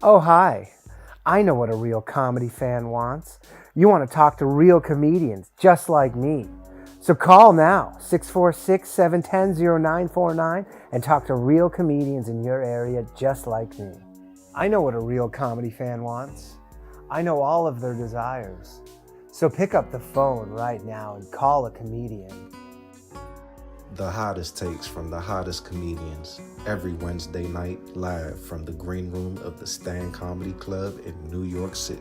Oh, hi. I know what a real comedy fan wants. You want to talk to real comedians just like me. So call now, 646-710-0949, and talk to real comedians in your area just like me. I know what a real comedy fan wants. I know all of their desires. So pick up the phone right now and call a comedian. The hottest takes from the hottest comedians every Wednesday night live from the green room of the Stand Comedy Club in New York City.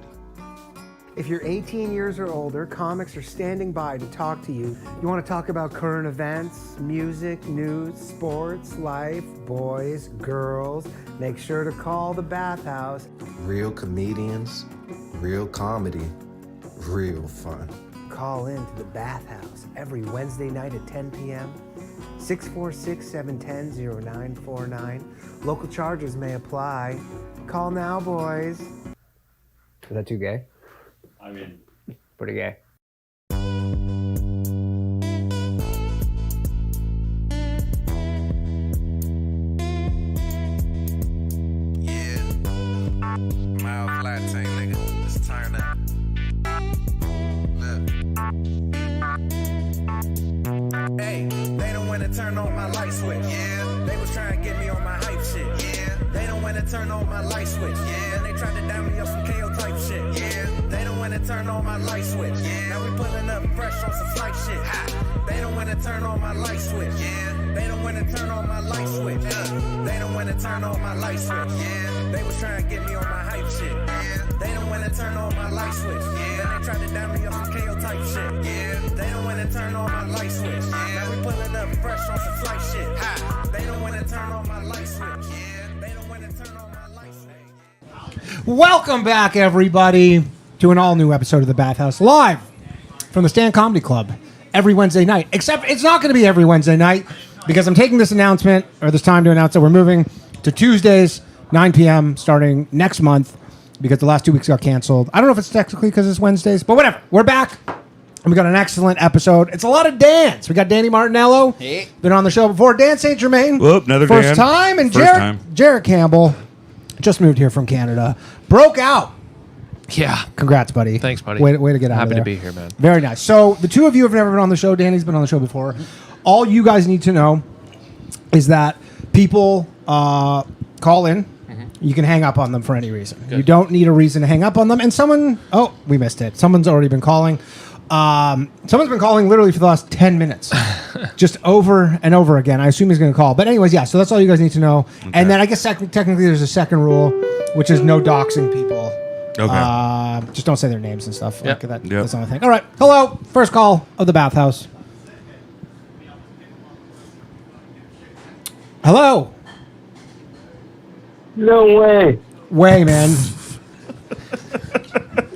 If you're 18 years or older, comics are standing by to talk to you. You want to talk about current events, music, news, sports, life, boys, girls, make sure to call the Bathhouse. Real comedians, real comedy, real fun. Call in to the Bathhouse every Wednesday night at 10 p.m. 646-710-0949. Local charges may apply. Call now, boys. Is that too gay? I mean, pretty gay. Yeah. Mild latte, nigga. Let's turn up. Look. Hey, they don't wanna turn on my light switch. Yeah. They was trying to get me on my hype shit. Yeah. They don't wanna turn on my light switch. Yeah. And they tried to down me up some KO type shit. Yeah. They don't wanna turn on my light switch. Yeah. Now we pulling up fresh on some flight shit. They don't wanna turn on my light switch. Yeah. They don't wanna turn on my light switch. They don't wanna turn on my light switch. Yeah. They was trying to get me on my hype shit. Yeah. They don't wanna turn on my light switch. Yeah. Then they tried to down me up some KO type shit. Yeah. They don't wanna turn on my light switch. Yeah. Now we pulling up fresh on some flight shit. They don't wanna turn on my light switch. Yeah. They don't wanna turn on my light switch. Welcome back, everybody, to an all-new episode of the Bathhouse, live from the Stand Comedy Club every Wednesday night. Except it's not going to be every Wednesday night because I'm taking this announcement, or this time to announce that we're moving to Tuesdays, 9 p.m., starting next month because the last 2 weeks got canceled. I don't know if it's technically because it's Wednesdays, but whatever. We're back, and we got an excellent episode. It's a lot of dance. We got Danny Martinello. Hey. Been on the show before. Dan St. Germain. Whoop, another First Dan. time. And First time. Jarrett Campbell. Just moved here from Canada. Broke out. Yeah. Congrats, buddy. Thanks, buddy. Way to get out of Happy there. to be here, man. Very nice. So the two of you have never been on the show. Danny's been on the show before. All you guys need to know is that people call in. You can hang up on them for any reason. Good. You don't need a reason to hang up on them. And someone... Oh, we missed it. Someone's already been calling. Someone's been calling literally for the last 10 minutes. Just over and over again. I assume he's going to call. But anyways, yeah. So that's all you guys need to know. Okay. And then I guess technically there's a second rule, which is no doxing people. Okay. Just don't say their names and stuff. Yep. Like that. Yep. That's the only thing. All right. Hello. First call of the Bathhouse. Hello. No way. Way, man.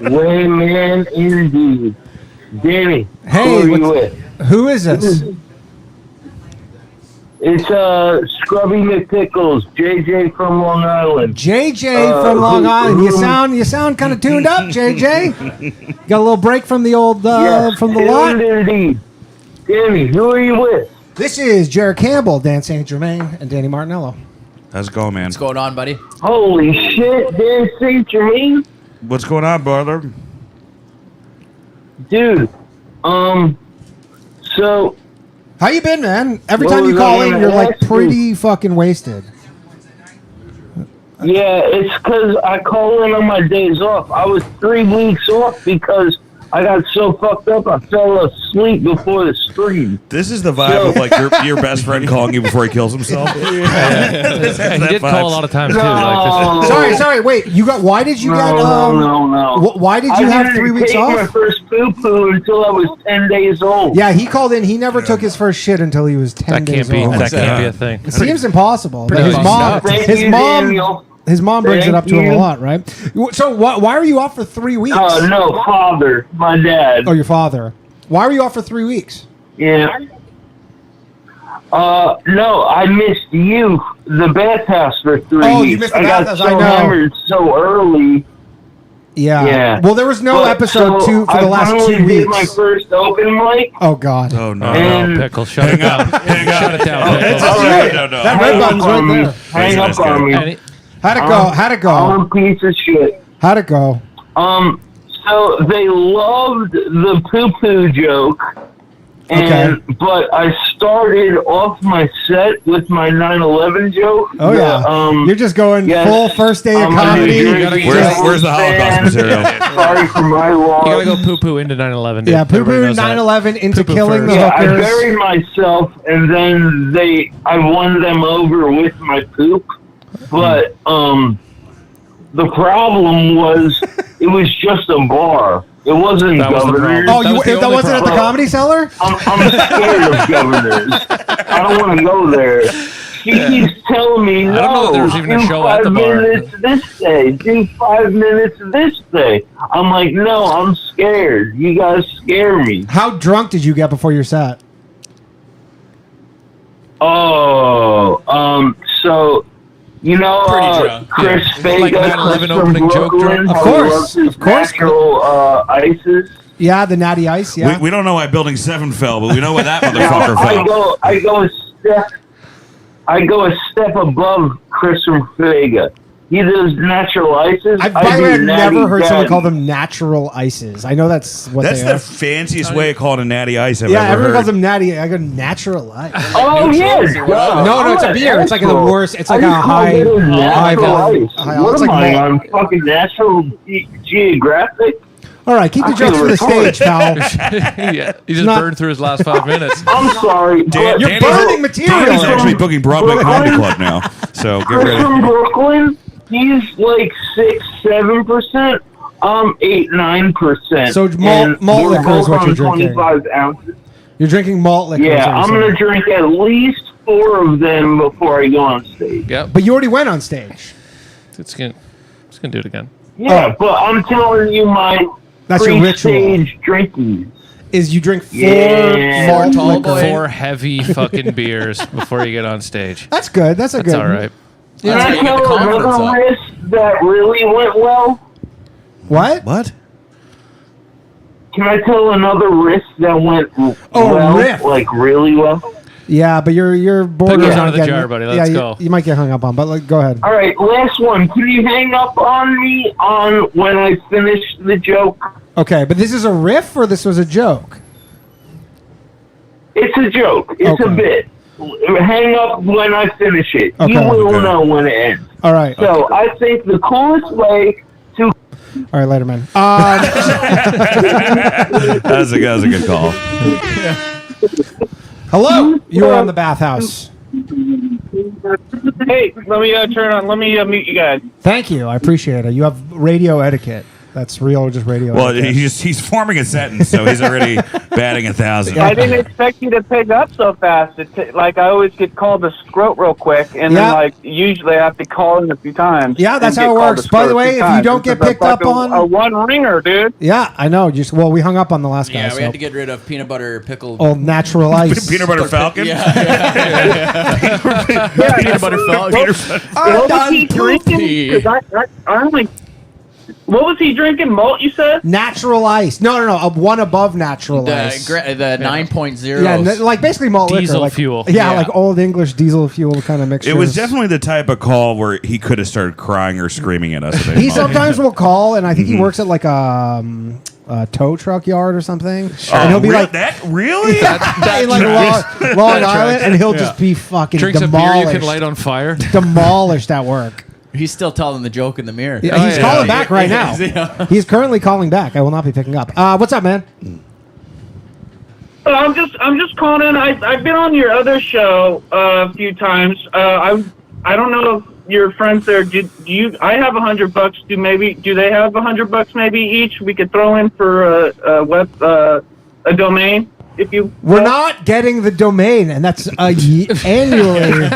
Way, man, indeed. Danny, Hey, who are you with? Who is this? It's Scrubby McPickles, JJ from Long Island. JJ from Long Island. You sound kind of tuned up, JJ. Got a little break from the old Yes, from the lot. indeed. Danny, who are you with? This is Jarrett Campbell, Dan St. Germain, and Danny Martinello. How's it going, man? What's going on, buddy? Holy shit, Dan St. Germain? What's going on, brother? Dude, so... How you been, man? Every What time you was call I in, gonna you're like ask you? pretty fucking wasted. Yeah, it's because I call in on my days off. I was 3 weeks off because I got so fucked up I fell asleep before the stream. This is the vibe of like your best friend calling you before he kills himself. He did call a lot of times, too. No. Sorry, wait. Why did you get No. Why did you have 3 weeks I didn't take my off? first poo-poo until I was 10 days old. Yeah, he called in. He never took his first shit until he was 10 that days can't be. old. That can't be a thing. It seems impossible. Pretty His fucked mom, up. Thank his you, mom, Daniel. his mom brings it up to Thank him a you. lot, right? So why were you off for 3 weeks? No, father, my dad. Oh, your father. Why were you off for 3 weeks? Yeah. No, I missed you, the bathhouse, for 3 weeks. Oh, you missed the I got Bathhouse, so I know. hammered so early. Yeah. Yeah. Well, there was no But, episode so 2 for the last I 2 finally did weeks. my first open mic. Oh, God. Oh no! And- Pickle, shut it down. Shut it down, It's Pickle. up to you. No. That red Hang button's up right on me. there. Hang Nice up guy. on me. And How'd it go? How'd it go? I'm a piece of shit. How'd it go? So they loved the poo-poo joke, but I started off my set with my 9/11 joke. Oh yeah, you're just going full first day of comedy. Where's the Holocaust material? Sorry for my loss. You gotta go poo-poo into 9/11. Yeah, poo-poo 9/11 into Poo-poo killing the first. I hookers. buried myself, and then I won them over with my poop. But the problem was it was just a bar. It wasn't That was the Governors. problem. That wasn't at the Comedy Cellar? I'm scared of Governors. I don't want to go there. She keeps telling me, I don't know that no, there's even a do show at 5 the bar. minutes this day. Do 5 minutes this day. I'm like, no, I'm scared. You guys scare me. How drunk did you get before your set? So, you know, Chris Vegas Like 9/11 from opening joke Brooklyn, drunk? Of who course, loves his of course. natural ices. Yeah, the Natty Ice. Yeah. We don't know why Building 7 fell, but we know why that motherfucker fell. I go a step above Chris from Vega. He does natural ices. By the way, I've do never Natty heard someone Daddy. call them natural ices. I know that's what That's they the are. fanciest way of calling a Natty Ice I've Yeah, ever everyone heard. calls them Natty. I go natural ice. Oh yes. No, it's a beer. It's like the worst. It's like a high value. What It's am like I malt. on fucking National Geographic? All right, keep the jokes for the stage, pal. Yeah, he just Not- burned through his last 5 minutes. I'm sorry. Dan- but You're Danny's- burning material. Danny's actually booking Broadway Brooklyn? Comedy Club now, so get Chris ready. from Brooklyn, he's like 6-7%. I'm 8-9%. So malt liquor is what you're drinking. 25 ounces. You're drinking malt liquor. is Yeah, what I'm you're gonna saying. drink at least 4 of them before I go on stage. Yep. But you already went on stage. It's gonna do it again. Yeah, but I'm telling you my That's your ritual. pre-stage drinking. Is you drink 4 Yeah. malt Tall liquor. boy. 4 heavy fucking beers before you get on stage. That's good. That's a That's good. all right. Can That's how I you get tell the confidence another up. risk that really went well? What? What? Can I tell another risk that went Oh, riff. like really well? Yeah, but you're bored. Pick those out of the jar, buddy. Let's go. You might get hung up on, but go ahead. All right, last one. Can you hang up on me on when I finish the joke? Okay, but this is a riff or this was a joke? It's a joke. It's a Okay. bit. Hang up when I finish it. Okay. You will Okay. know when it ends. All right. So I think the coolest way to All right, later, man. That was a good call. Hello, you are on the Bathhouse. Hey, let me mute you guys. Thank you. I appreciate it. You have radio etiquette. That's real, just radio Well, etiquette. he's forming a sentence, so he's already batting 1,000. I didn't expect you to pick up so fast. Like I always get called a scrote real quick, and Yeah. then like usually I have to call in a few times. Yeah, that's and how get it called works. a By the scrote a way, few if you times. don't get It's picked like up on- a one ringer, dude. Yeah, I know. We hung up on the last guy. Yeah, so. we had to get rid of peanut butter pickled. Old natural ice. Peanut Butter Falcon? Peanut butter felt. What was he drinking? 'Cause I'm like, what was he drinking? Malt, you said? Natural ice. No. One above natural The ice. 9.0. Yeah, like basically malt Diesel liquor. Like, fuel. Yeah, Yeah. like old English diesel fuel kind of mixture. It was definitely the type of call where he could have started crying or screaming at us. at any He moment. sometimes will call, and I think he Mm-hmm. works at like a tow truck yard or something. And he'll be real- like, that really? in like Long Island, and he'll just be fucking Drinks a beer demolished. you can light on fire. Demolished at work. He's still telling the joke in the mirror. Yeah, he's calling back right now. Yeah. He's currently calling back. I will not be picking up. What's up, man? I'm just calling in. I've been on your other show a few times. I don't know if your friends there. Do you? I have $100. Do they have $100 maybe each? We could throw in for a domain. If you We're not getting the domain, and that's annually.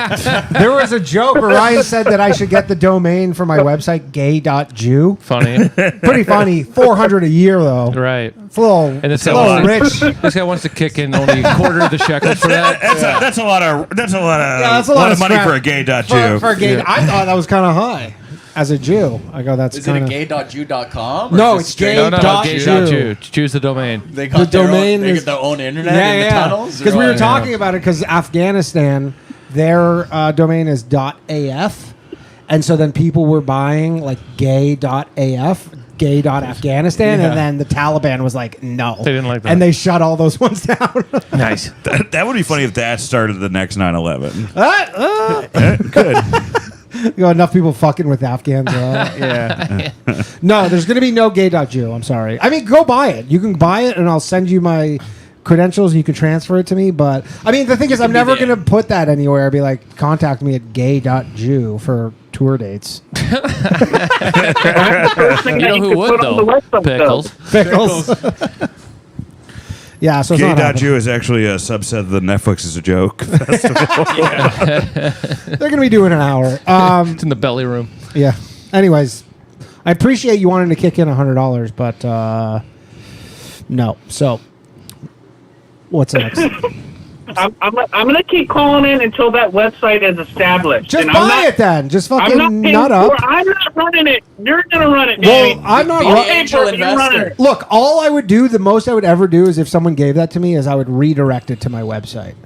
There was a joke where Ryan said that I should get the domain for my website, gay.jew. Funny. Pretty funny. $400 a year, though. Right. It's a little, And it's a little a rich. This guy wants to kick in only a quarter of the shekel for that. That's a lot of Yeah, that's a lot of money scrap. for a gay dot Jew. For a gay, I thought that was kind of high. As a Jew, I go, that's Is it kind a of... gay.jew.com? or No, is it it's straight- gay. No, Dot gay Jew. dot Jew. Choose the domain. They got The their domain own, they is- get their own internet in the tunnels? Because or we were what? talking about it because Afghanistan, their domain is .af, And so then people were buying like gay.af, gay.afghanistan, and then the Taliban was like, no. They didn't like that. And they shut all those ones down. Nice. That would be funny if that started the next 9/11. Good. You know, enough people fucking with Afghans. Yeah. No, there's going to be no gay.Jew. I'm sorry. I mean, go buy it. You can buy it, and I'll send you my credentials, and you can transfer it to me. But, I mean, the thing is, I'm never going to put that anywhere. I'll be like, contact me at gay.Jew for tour dates. That's the first thing You that know who could would, put on the though? website, though. Pickles. Yeah, so it's not happening. Gay.Jew is actually a subset of the Netflix is a Joke festival. They're going to be doing an hour. It's in the belly room. Yeah. Anyways, I appreciate you wanting to kick in $100, but no. So, what's next? I'm gonna keep calling in until that website is established. Just And buy it then. Just I'm fucking not paying nut up. for it. I'm not running it. You're gonna run it, Well, Danny. I'm not You're run- paying for it, you're running it. Look, all I would do, the most I would ever do is if someone gave that to me, is I would redirect it to my website.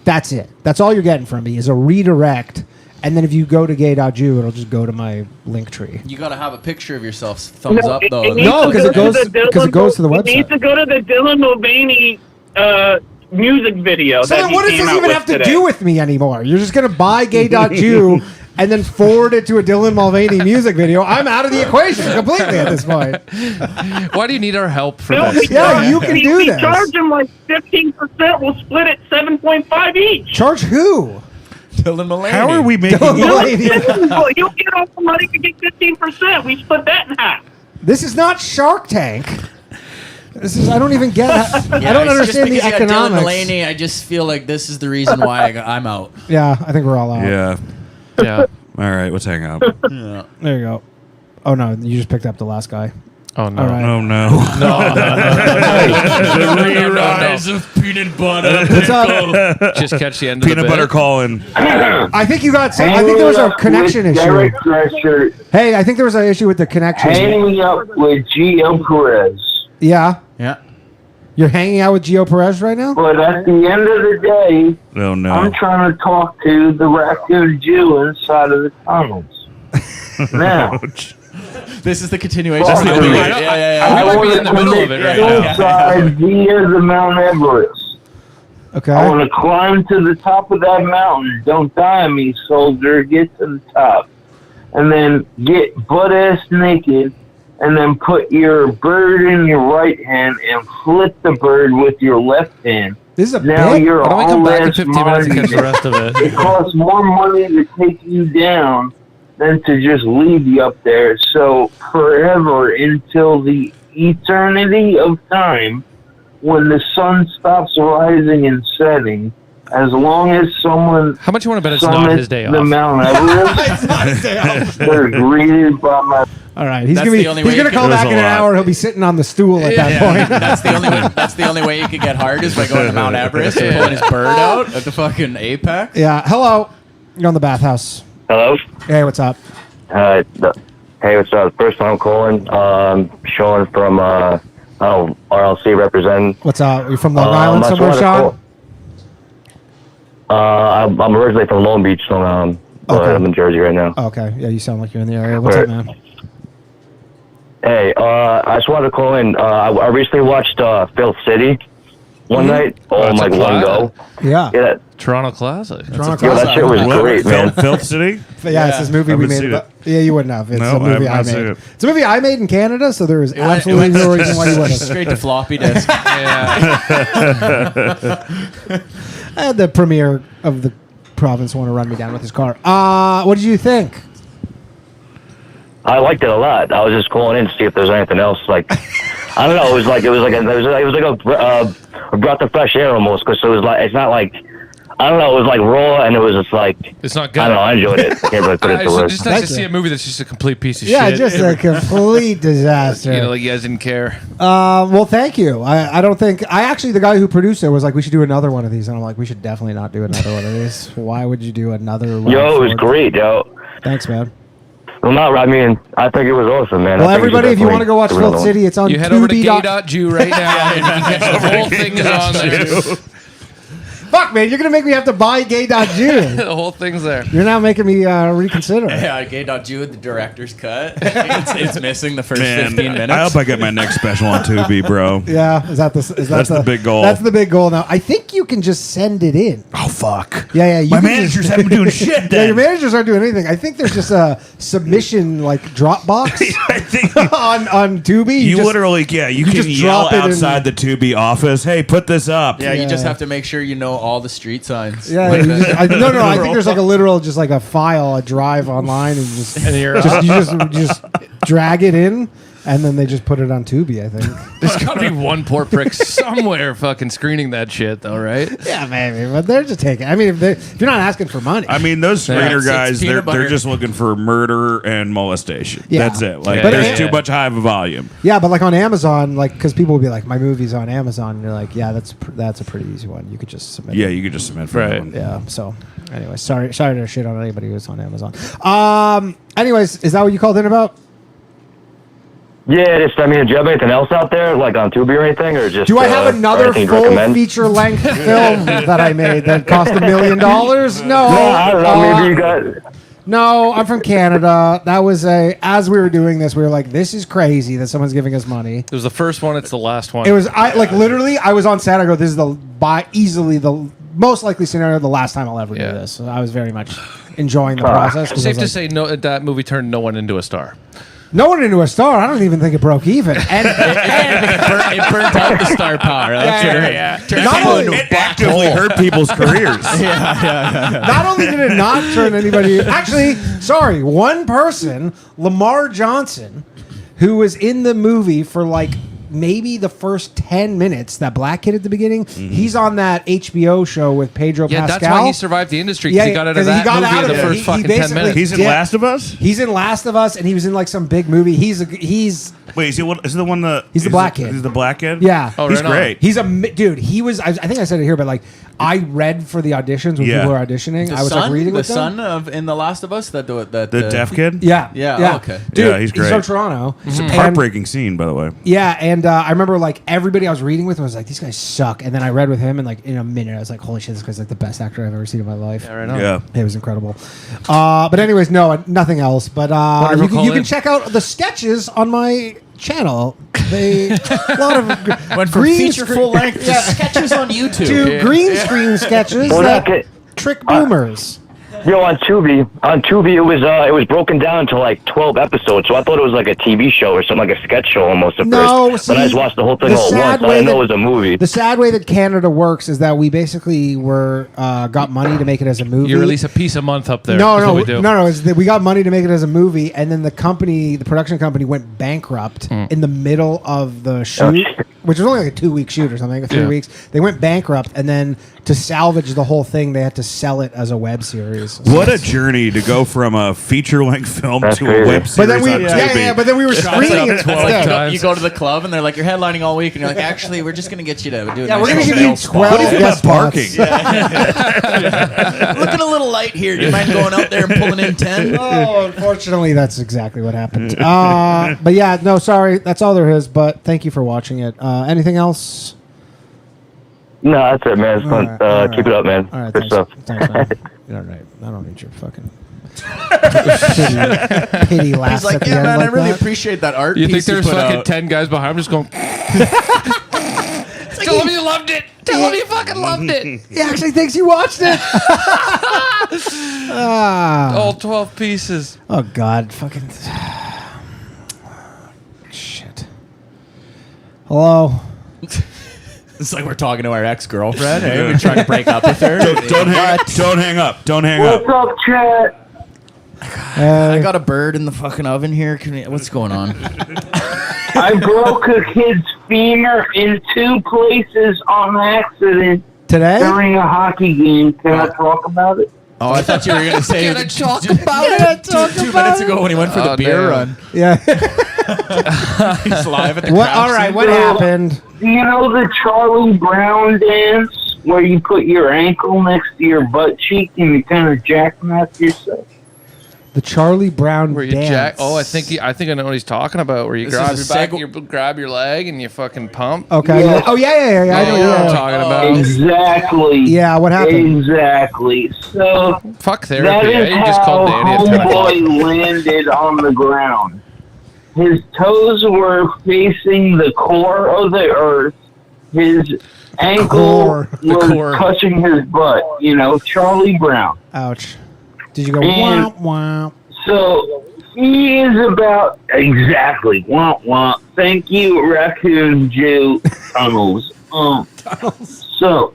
That's it. That's all you're getting from me is a redirect. And then if you go to gay.Jew, it'll just go to my link tree. You gotta have a picture of yourself, thumbs up though. needs No, to 'cause it go goes- to the because it goes to the It website. needs to go to the Dylan Mulvaney music video. So that then he what does came this out even with have to today. do with me anymore? You're just going to buy gay.Jew and then forward it to a Dylan Mulvaney music video. I'm out of the equation completely at this point. Why do you need our help for No, this? Yeah, you can do we this. charge them like 15%. We'll split it 7.5 each. Charge who? Dylan Mulvaney. How are we making Dylan you? Mulvaney. You'll get all the money to get 15%. We split that in half. This is not Shark Tank. This is. I don't even get. Yeah, I don't it's understand the just because you got Dylan economics. Mulvaney, I just feel like this is the reason why I'm out. Yeah, I think we're all out. Yeah. Yeah. All right, let's hang out. Yeah. There you go. Oh no, you just picked up the last guy. Oh, no. All right. Oh no. The rise of peanut butter. What's up? Just catch the end of Peanut the butter bit. calling. I think you got. I think there was a connection issue. Jarrett Campbell. Hey, I think there was an issue with the connection. Hanging up with Gio Perez. Yeah, Yeah. you're hanging out with Gio Perez right now. But at the end of the day, Oh no. I'm trying to talk to the raccoon Jew inside of the tunnels. Now, Ouch. This is the continuation. That's of the the only- movie. Yeah. I might be want in to the middle of commit it right now. suicide via the Mount Everest. Okay. I want to climb to the top of that mountain. Don't die on me, soldier. Get to the top. And then get butt-ass naked, and then put your bird in your right hand and flip the bird with your left hand. This is a Now bit. you're Why don't we come all back in ass 15 minutes and catch the minded. rest of it? It costs more money to take you down than to just leave you up there. So forever until the eternity of time, when the sun stops rising and setting, as long as someone How much you want to bet it's not summits his day the off? Mount Everest, they're greeted by my. All right, he's That's gonna be. the only He's way gonna you call can- back in an There's a lot. hour. He'll be sitting on the stool at that point. That's the only way you could get hard is by going to Mount Everest and pulling his bird out at the fucking apex. Yeah. Hello. You're on the Bathhouse. Hello. Hey, what's up? Hey, what's up? First time calling. Sean from RLC representing. What's up? You from Long Island I just somewhere, wanted to Sean? call- I'm originally from Long Beach, so but Okay. I'm in Jersey right now. Oh, okay. Yeah, you sound like you're in the area. What's up, Right. man? Hey, I just wanted to call in. I recently watched Filth City one night. Oh, That's like a one classic. go. Yeah. Yeah, Toronto Classic. Toronto yo, that Classic. shit was What? great, man. Filth City? Yeah, it's this movie we Haven't made. seen About, yeah, you wouldn't have. It's No, a movie I I haven't seen made. it. It's a movie I made in Canada, so there is It went absolutely no reason why you wouldn't. straight to floppy disk. Yeah. I had the premier of the province want to run me down with his car. What did you think? I liked it a lot. I was just calling in to see if there's anything else. Like, I don't know. It was like a breath of fresh air almost. Because it was like it's not like I don't know. It was like raw, and it was just like It's not good. I don't know. I enjoyed it. I can't really put it to It's words. just nice to Thank see you. a movie that's just a complete piece of Yeah, shit. just a complete disaster. You know, like you guys didn't care. Well, thank you. I don't think the guy who produced it was like, we should do another one of these, and I'm like, we should definitely not do another one of these. Why would you do another one? Yo, it was great, yo. Thanks, man. Well, no, I mean, I think it was awesome, man. Well, I think we should everybody, if you want to go watch definitely Filth do another City, it's on You head over to Tubi. gay.Jew right now, and you can catch the whole thing is on there. Fuck, man, you're gonna make me have to buy gay.jude. The whole thing's there. You're now making me reconsider. Yeah, gay.jude, the director's cut. It's missing the first 15 minutes. I hope I get my next special on Tubi, bro. Yeah, that's the big goal. That's the big goal now. I think you can just send it in. Oh fuck. Yeah. You My can managers just- haven't been doing shit. Yeah, Then. your managers aren't doing anything. I think there's just a submission like Dropbox I think on Tubi. you just- literally, you can just yell drop it in- outside the Tubi office. Hey, put this up. Yeah, you just Yeah. have to make sure you know all the street signs. Yeah, Like you the- just, no. I think there's like a literal, just like a file, a drive online, and you just drag it in, and then they just put it on Tubi. I think. There's got to be one poor prick somewhere fucking screening that shit, though, right? Yeah, maybe, but they're just taking. I mean, if you're not asking for money, I mean, those screener it's guys, peanut they're butter. just looking for murder and molestation. Yeah. That's it. Like, But there's it- too much high of a volume. yeah, but like on Amazon, like because people will be like, my movie's on Amazon, and you're like, yeah, that's a pretty easy one. You could just submit. Yeah, it. you could just submit for Right. that one. Yeah. So, anyway, sorry to shit on anybody who's on Amazon. Anyways, is that what you called in about? Yeah, do you have anything else out there, like on Tubi or anything, or just? Do I have another anything to full recommend? feature-length film that I made that cost $1 million? No. No, I don't know. Maybe you got. No, I'm from Canada. That was as we were doing this, we were like, this is crazy that someone's giving us money. It was the first one. It's the last one. It was, literally, I was on set. I go, this is easily the most likely scenario, the last time I'll ever do this. So I was very much enjoying the process. 'cause I Safe was to like, say, no. That movie turned no one into a star. no one into a star. I don't even think it broke even. And it burnt out the star power. That's Yeah, what it yeah, turned Not people only- into a It black actively hole. hurt people's careers. not only did it not turn anybody, actually, sorry, one person, Lamar Johnson, who was in the movie for like maybe the first 10 minutes, that black kid at the beginning, he's on that HBO show with Pedro Yeah, Pascal. that's why he survived the industry. Because he got out of 'cause he that got movie out in of the it. first He fucking 10 basically minutes. He's in Yeah. Last of Us? He's in Last of Us, and he was in like some big movie. He's Wait, is he the one that... He's the black kid. He's the black kid? Yeah. Oh, He's right on. great. He's dude. He was. I think I said it here, but like I read for the auditions when Yeah. people were auditioning. The I was son, like reading the with them. son of in The Last of Us. That The deaf kid? Yeah. Yeah, Yeah. oh, okay. Dude, Yeah, he's great. from Toronto. It's a And- heartbreaking scene, by the way. Yeah, and I remember like everybody I was reading with was like, these guys suck. And then I read with him, and like in a minute, I was like, holy shit, this guy's like the best actor I've ever seen in my life. Yeah, right on. Yeah. It was incredible. But anyways, no, nothing else. But Wonderful, you call can in. check out the sketches on my channel. They a lot of Went from green feature screen- full length to Yeah. sketches on YouTube. to green screen sketches Well, that okay. trick boomers. Yo, on Tubi, it was broken down to like 12 episodes, so I thought it was like a TV show or something, like a sketch show almost at No, first. see, But I just watched the whole thing the all at sad once. I way didn't know that- it was a movie. The sad way that Canada works is that we basically got money to make it as a movie. You release a piece a month up there. No, That's no, what we do. no. It's that we got money to make it as a movie, and then the production company, went bankrupt in the middle of the shoot, shit. which was only like a 2-week shoot or something, 3 Yeah. weeks. They went bankrupt, and then to salvage the whole thing, they had to sell it as a web series. What a journey to go from a feature-length film That's to crazy. a web But series then we, on yeah, Tubi. but then we were That's screening like it. 12 Yeah. times. You go to the club and they're like, you're headlining all week, and you're like, actually, we're just gonna get you to do. Yeah, a we're nice gonna little give you male spot. 12 What do you think guest about spots. parking? Looking a little light here. Do you mind going out there and pulling in 10? Oh, unfortunately, that's exactly what happened. But yeah, no, sorry, that's all there is. But thank you for watching it. Anything else? No, that's it, man. It's fun. All right, all Keep right. it up, man. All right, Good thanks. stuff. Thanks, man. All right, I don't need your fucking pity laughs He's like, at the yeah, end man, like I really that. appreciate that art You think piece there's put fucking out. 10 guys behind him just going, tell him you loved it. Tell him you fucking loved it. He actually thinks you watched it. All 12 pieces. Oh God, fucking shit. Hello. It's like we're talking to our ex-girlfriend. Hey, we're trying to break up with her. Don't hang up. Don't hang up. What's up, chat? I got a bird in the fucking oven here. What's going on? I broke a kid's femur in 2 places on accident Today? during a hockey game. Can I talk about it? Oh, I thought you were gonna say. Can I talk about it? Two minutes ago when he went for the beer damn. run. Yeah. He's live at the What? crowd All right. scene. What happened? Do you know the Charlie Brown dance where you put your ankle next to your butt cheek and you kind of jackknife yourself? The Charlie Brown Where you dance. I think I know what he's talking about. Where you This grab is your a back, you grab your leg, and you fucking pump. Okay. Yeah. Oh yeah. I know. I know what I'm Yeah. talking about. Exactly. Yeah. What happened? Exactly. So Fuck that therapy. is You just called how Danny a therapist. homeboy landed on the ground. His toes were facing the core of the earth. His ankle was touching his butt. You know, Charlie Brown. Ouch. Did you go And- womp womp? So he is about exactly. Womp womp. Thank you, Raccoon Joe Tunnels. So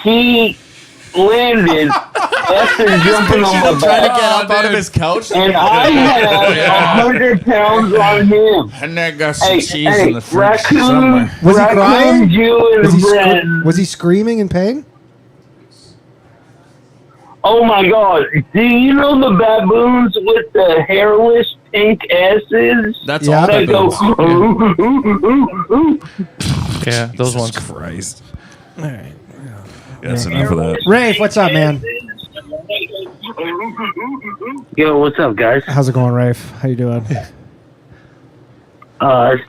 he landed after jumping on my Trying to get back, up out of his couch. and I had 100 pounds on him. And I got some cheese in the fridge Raccoon, somewhere. Was he Raccoon crying? Joe Was and he, Brad. was he screaming in pain? Oh my God! Do you know the baboons with the hairless pink asses? That's Yeah. all They go. baboons. Ooh, ooh, ooh, ooh. Yeah, those ones. Christ. All right. That's enough of that. Rafe, what's up, man? Yo, what's up, guys? How's it going, Rafe? How you doing? It's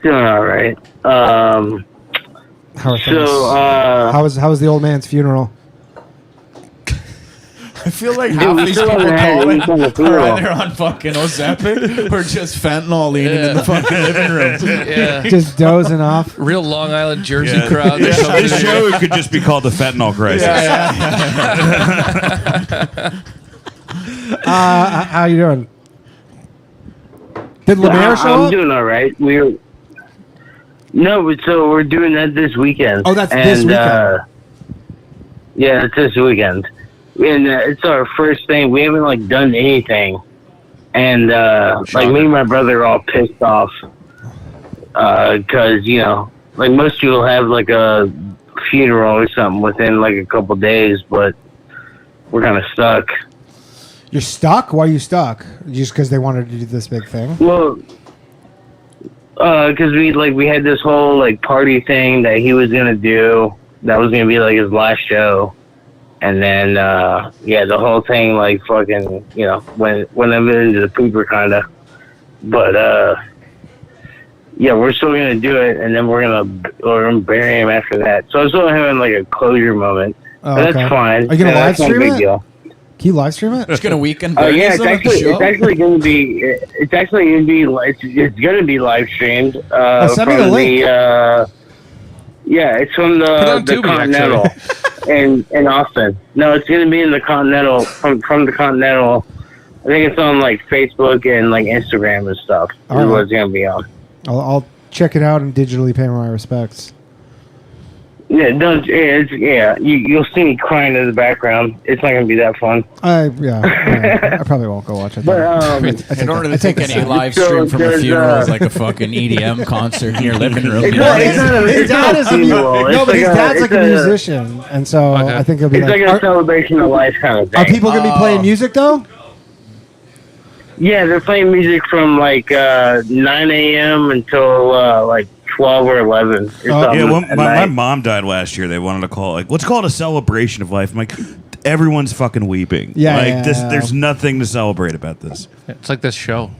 doing all right. How are things? So, how was the old man's funeral? I feel like Dude, half we these still people haven't had calling any kind of are funeral. either on fucking Ozempic or just fentanyl leaning in the fucking living room. Yeah. Just dozing off. Real Long Island Jersey Yeah. crowd. This show could just be called the fentanyl crisis. How you doing? Did Lemaire show I'm up? doing all right. So we're doing that this weekend. Oh, that's this weekend. Yeah, it's this weekend. And it's our first thing. We haven't like done anything, and like me and my brother are all pissed off because you know, like most people have like a funeral or something within like a couple days, but we're kind of stuck. You're stuck? Why are you stuck? Just because they wanted to do this big thing? Well, because we had this whole like party thing that he was gonna do. That was gonna be like his last show. And then, the whole thing, like, fucking, you know, went into the pooper, kind of. But, we're still going to do it, and then we're going to bury him after that. So I'm still having, like, a closure moment. Oh, But okay. that's fine. Are you going to live That's no stream big it? deal. Can you live stream it? Just gonna weekend Oh, bury yeah, some of the show. it's actually going to be, it's going to be live streamed. Send me the from link. It's from Put it on the Tubi, Continental in Austin. No, it's going to be in the Continental, from the Continental. I think it's on, like, Facebook and, like, Instagram and stuff. All Is right. what it's going to be on. I'll check it out and digitally pay my respects. Yeah, you'll see me crying in the background. It's not going to be that fun. I probably won't go watch it. But, In order to I take take the any side. live So stream from a there's, funeral is like a fucking EDM concert in your living room. It's you know? not- it's not a- His it's dad not a is funeral. no, It's but his like dad's like a it's musician, and so Okay. I think he'll be It's like like. a celebration of life kind of thing. Are people gonna be playing music though? Yeah, they're playing music from like 9 a.m. until like 12 or 11. Or Yeah, something well, at my night. mom died last year. They wanted to call it, like, let's call it a celebration of life. I'm like, everyone's fucking weeping. Yeah, like yeah, this. yeah. There's nothing to celebrate about this. It's like this show.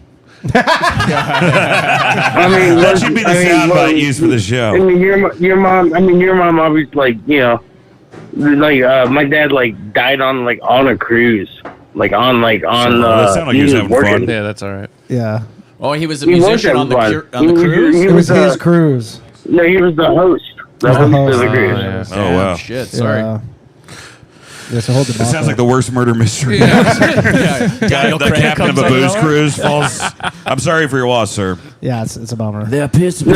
I mean, That should be the soundbite used for the show. I mean, your mom. I mean, your mom always like my dad like died on a cruise, like on. that sounded like he was having working. fun. Yeah, that's all right. Yeah, Oh, he was a He was musician on the having fun. on the cruise. He it was was his cruise. No, he was the host. The host of the cruise. yeah. Oh wow, Shit, sorry. Yeah, so hold the. this sounds like the worst murder mystery. Daniel The Craig captain of comes a booze out. cruise falls. I'm sorry for your loss, sir. Yeah, it's a bummer. They're pissed No,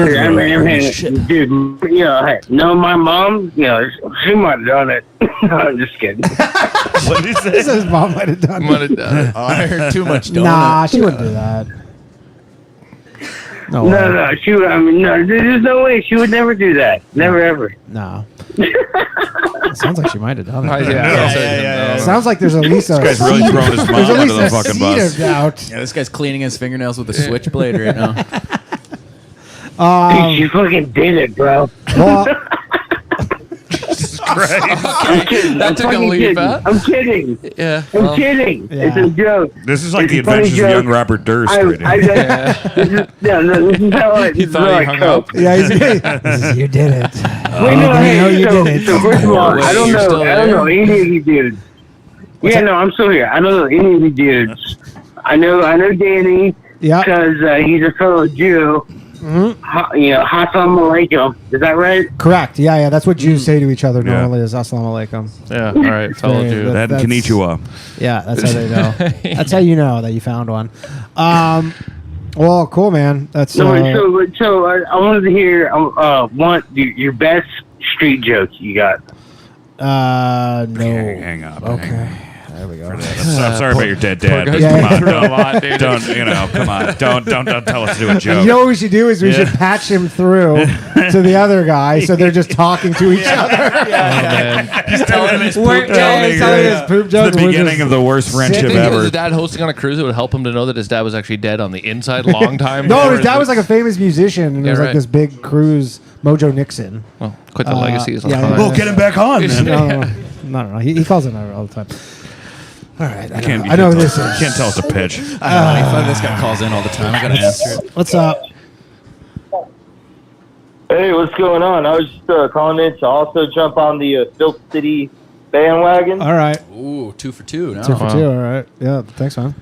dude. I mean, dude. You know, hey, no, my mom. You know, she might have done it. No, I'm just kidding. What did he say? He says his mom might have done. Might have done it. Oh, I heard too much donut. Nah, she wouldn't do that. No, way. No. She. I mean, no. There's no way she would never do that. Never ever. No. Sounds like she might have done it. Yeah. Sounds like there's at least a. This guy's really seed- throwing his mom There's at under least the a fucking seed bus. of doubt. Yeah, this guy's cleaning his fingernails with a switchblade right now. She fucking did it, bro. Well, Jesus I'm kidding. That took a fucking leap, kidding. huh? I'm kidding. Yeah. I'm kidding. Yeah. It's a joke. This is like It's the a funny adventures of joke. young Robert Durst. right now. This is how I. He thought he hung up. Yeah, you did it. Wait, no, hey, you so, did it. so first of all, Wait, I don't you're know. still I don't there? know any of you dudes. Yeah, no, I'm still here. I don't know any of you dudes. I know Danny Yeah. because he's a fellow Jew. Assalamu alaikum. Is that right? Correct. Yeah. That's what Jews say to each other normally is Assalamu alaikum. Yeah. All right. Fellow Yeah, Jew. That that's- konnichiwa. Yeah, that's how they know. That's how you know that you found one. Well, cool, man. That's No, so I wanted to hear your best street joke you got. no. Hang up. Okay. There we go. I'm sorry about your dead dad. Poor But guy's come on, been through a lot, dude. come on. Don't tell us to do a joke. You know what we should do is we should patch him through to the other guy so they're just talking to each other. Oh, man. He's telling him his We're- poop yeah, he's telling his poop It's jokes. the We're beginning just of the worst friendship sitting- ever. His dad hosting on a cruise, it would help him to know that his dad was actually dead on the inside long time. No, before his dad was like a famous musician, and it Yeah, was like right. this big cruise, Mojo Nixon. Well, quit the legacy. Is yeah, fine. yeah. We'll get him back on, man. No. He calls him out all the time. All right, I You know this You is. can't tell us a pitch. I don't know. This guy calls in all the time. I gotta answer it. What's up? Hey, what's going on? I was just calling in to also jump on the Filth City bandwagon. All right, Ooh, 2 for 2. No. 2 for 2. All right, yeah. Thanks, man.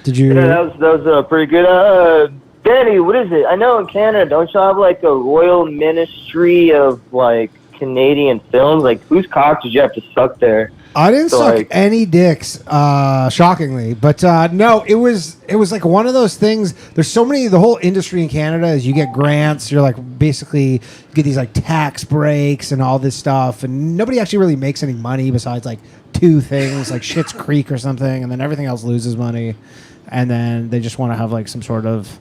Did you? Yeah, that was pretty good. Danny, what is it? I know in Canada, don't you have like a royal ministry of like Canadian films? Like, whose cock did you have to suck there? I didn't So, suck like- any dicks, shockingly. But no, it was like one of those things. There's so many. The whole industry in Canada is you get grants. You're like basically you get these like tax breaks and all this stuff, and nobody actually really makes any money besides like 2 things, like Schitt's Creek or something, and then everything else loses money. And then they just want to have like some sort of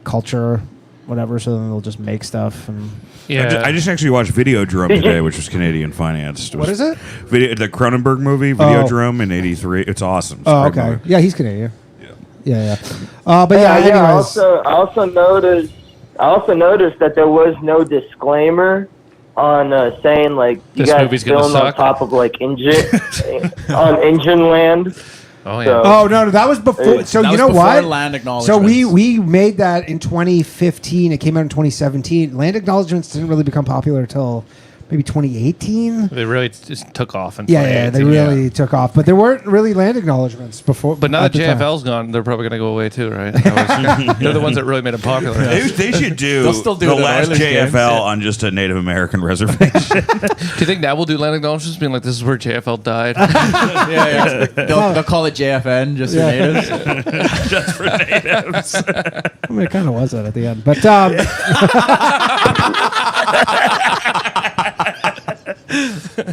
culture, whatever. So then they'll just make stuff and. Yeah. I just actually watched Videodrome today, which was Canadian financed. What is it? The Cronenberg movie, Videodrome in '83. It's awesome. It's a Oh, great okay. movie. Yeah, he's Canadian. Yeah. But yeah, I anyways. also noticed that there was no disclaimer on saying like you This guys movie's gonna filmed on suck. top of like engine land. Oh yeah. So- Oh no, that was before. So That you was know before what? land So acknowledgements. we made that in 2015. It came out in 2017. Land acknowledgements didn't really become popular until maybe 2018. They really just took off. In Yeah, they 2018, really took off. But there weren't really land acknowledgements before. But now at that the time. JFL's gone, they're probably going to go away too, right? They're the ones that really made them popular. They should do They'll still do the it at last Oilers JFL games, yeah. on just a Native American reservation. Do you think that will do land acknowledgements, being like, "This is where JFL died"? Yeah. They'll call it JFN just for natives. just for natives. I mean, it kind of was that at the end. But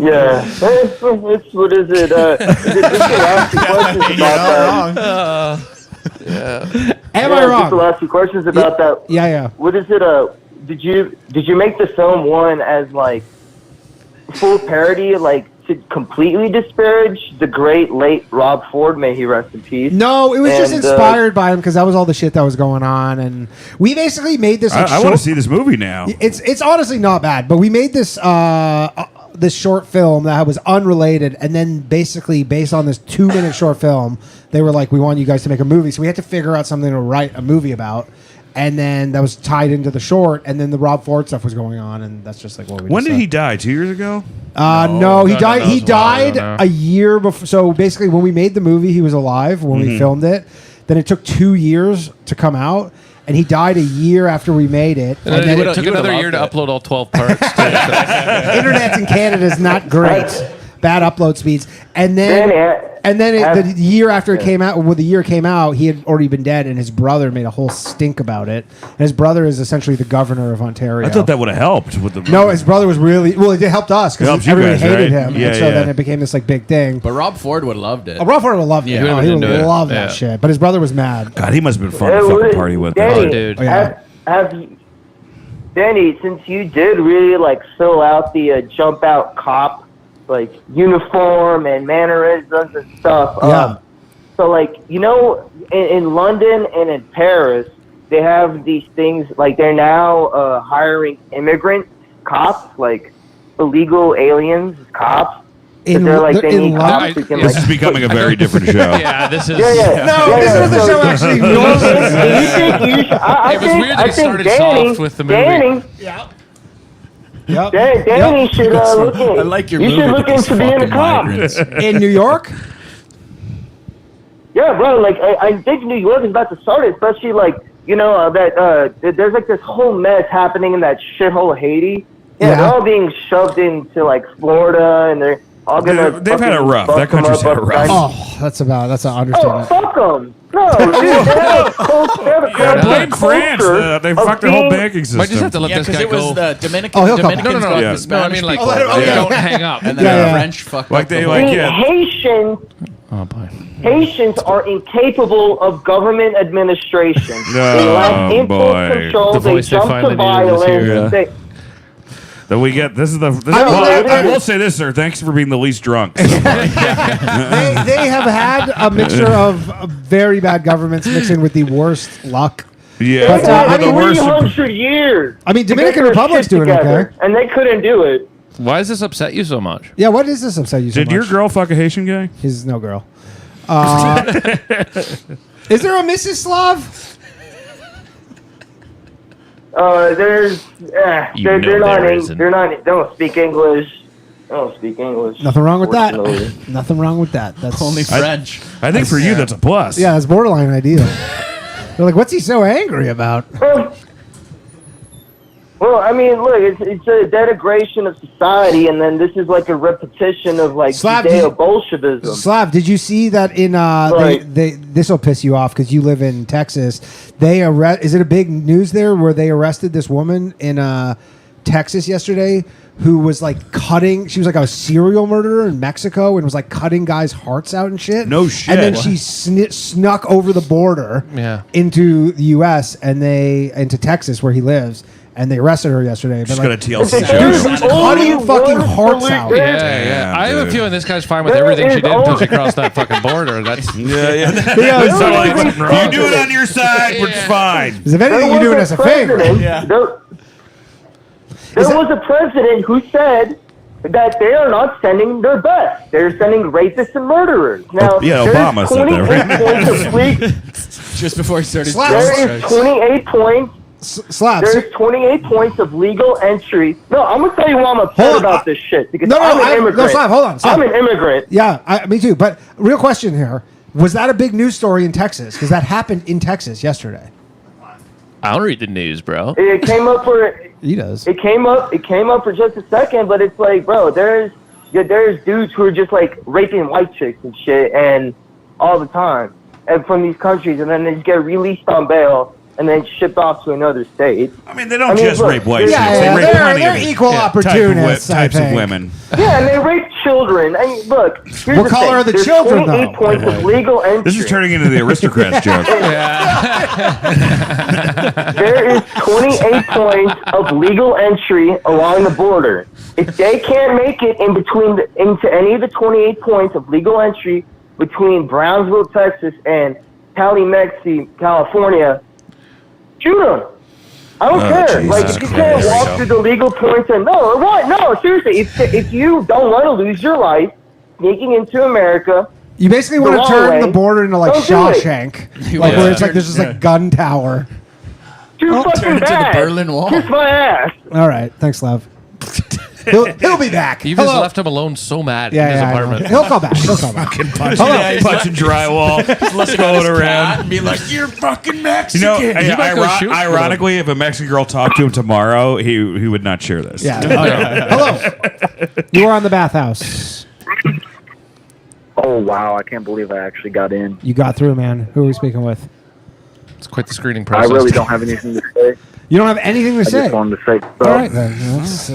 Yeah, it's what is it? Just to ask you questions about that. am I Just to wrong? ask you questions about that. Yeah. What is it? Did you make the film one as like full parody, like to completely disparage the great late Rob Ford? May he rest in peace. No, it was just And, inspired by him because that was all the shit that was going on, and we basically made this. Like, I want short- to see this movie now. It's honestly not bad, but we made this this short film that was unrelated, and then basically based on this 2-minute short film, they were like, "We want you guys to make a movie," so we had to figure out something to write a movie about, and then that was tied into the short, and then the Rob Ford stuff was going on, and that's just like what we. When did decided. he die? 2 years ago? No, he no, died. no, He it was a while ago died now. a year before. So basically, when we made the movie, he was alive when we filmed it. Then it took 2 years to come out, and he died a year after we made it. And And then then it took another year to upload all 12 parts. internet in Canada is not great. Bad upload speeds. And then Danny, the year after it came out, when the year came out, he had already been dead, and his brother made a whole stink about it. And his brother is essentially the governor of Ontario. I thought that would have helped with the. No, his brother was really well. It helped us It helped because you everybody guys, hated right? him, Yeah, and so yeah. then it became this like big thing. But Rob Ford would have loved it. Oh, Rob Ford would love it. Yeah, he Oh, would've he been would into it. love Yeah. that shit. But his brother was mad. God, he must have been fun Hey, to what fucking is- party with. Danny, Oh, dude. Oh, yeah. have you, Danny, since you did really like fill out the jump out cop like uniform and mannerisms and stuff. Yeah. So like in London and in Paris, they have these things like they're now hiring immigrant cops. Like illegal aliens as cops? In, They're like, they're they in need love? cops who can, This like, is becoming a very different show. Yeah, this is. No, this is the show actually. I It was weird that he think started Danny, soft with the movie. Danny, Yep. Danny should look in. I like your You movie should look with these into being a fucking cop. migrants. In New York? Yeah, bro. Like I think New York is about to start it, especially like that there's like this whole mess happening in that shithole of Haiti. Yeah, they're all being shoved into like Florida, and they're all gonna. They've had it rough. That country's had it rough. Oh, that's an Oh, understatement. fuck them! No, dude, they have a Blame France. They fucked their whole banking system. Might just have to let Yeah, this because guy it was go. the Dominican. Oh, he'll come back. Dominicans No, got yeah. the No, I Spanish mean like, people, don't hang up. and then Yeah, the yeah. French fucked Like up they the like whole- yeah. Oh boy. Haitians are incapable of government administration. No, they lack influence boy. control. The They voice they jump finally to needed this year, violence. yeah. That we get. This is the. This, I mean, well, I they- will say this, sir. Thanks for being the least drunk. They have had a mixture of very bad governments mixed in with the worst luck. Yeah, But, I the mean, worst. 300 years. I mean, to Dominican get their Republic's shit doing together, okay. and they couldn't do it. Why does this upset you so much? Yeah, what is this upset you so Did much? your girl fuck a Haitian guy? He's no girl. Is there a Mrs. Slav? There's, You they're know not, there isn't. they're not, they don't speak English. They don't speak English. Nothing wrong with that. Unfortunately. Nothing wrong with that. That's Only French. I think for you that's a plus. Yeah, that's borderline ideal. They're like, what's he so angry about? Well, I mean, look, it's a denigration of society, and then this is like a repetition of like Slav, Judeo-Bolshevism. Slav, did you see that in Right. this will piss you off because you live in Texas. Is it a big news there where they arrested this woman in Texas yesterday who was like cutting, she was like a serial murderer in Mexico and was like cutting guys' hearts out and shit. No shit. And then she snuck over the border into the US and into Texas where he lives. And they arrested her yesterday. She's But, got a TLC dude, show. she was cutting fucking hearts out. Yeah. I have a feeling this guy's fine with everything she did until she crossed that fucking border. That's Yeah. So, like, you do it on your side, which is fine. Because if anything, you're doing us a favor. There was a president who said that they are not sending their best. They're sending rapists and murderers. Now, Yeah, there's Obama said that, 28 points of legal. Just before he started. There is 28 points. Slav. There's 28 points of legal entry. No, I'm gonna tell you why I'm upset about this shit because I'm an immigrant. No, Slav, hold on. Slav. I'm an immigrant. Yeah, me too. But real question here: was that a big news story in Texas? Because that happened in Texas yesterday. I don't read the news, bro. It came up for. He does. It came up for just a second, but it's like, bro, there's dudes who are just like raping white chicks and shit, and all the time, and from these countries, and then they just get released on bail. And then shipped off to another state. I mean, they don't just rape white chicks. Yeah, They rape plenty they're of equal opportunists. types I of think. women. Yeah, and they rape children. I mean, look, here's What the color thing. are the There's children, 28 though? points of legal entry. This is turning into the aristocrats joke. There is 28 points of legal entry along the border. If they can't make it into any of the 28 points of legal entry between Brownsville, Texas, and Calimexi, California, shoot them. I don't care. Jesus Like, if you can't Christ. walk through the legal points and no, seriously, if you don't want to lose your life sneaking into America, You basically The want to wrong turn way. the border into like Don't do it. Shawshank, like where it's like there's just like gun tower. too Turn fucking it to the bad. Berlin Wall. Kiss my ass. All right, thanks, Slav. He'll be back. You just Hello. left him alone so mad Yeah, in his yeah, I know. apartment. He'll call back. He'll call back. Punching drywall, going around. And be like, you're fucking You Mexican. know, might go shoot for ironically, if a Mexican girl talked to him tomorrow, he would not share this. Yeah. Hello. You are on the Bathhouse. Oh, wow. I can't believe I actually got in. You got through, man. Who are we speaking with? It's quite the screening I process. really don't have anything to say. You don't have anything to I say. just wanted to say All right, then.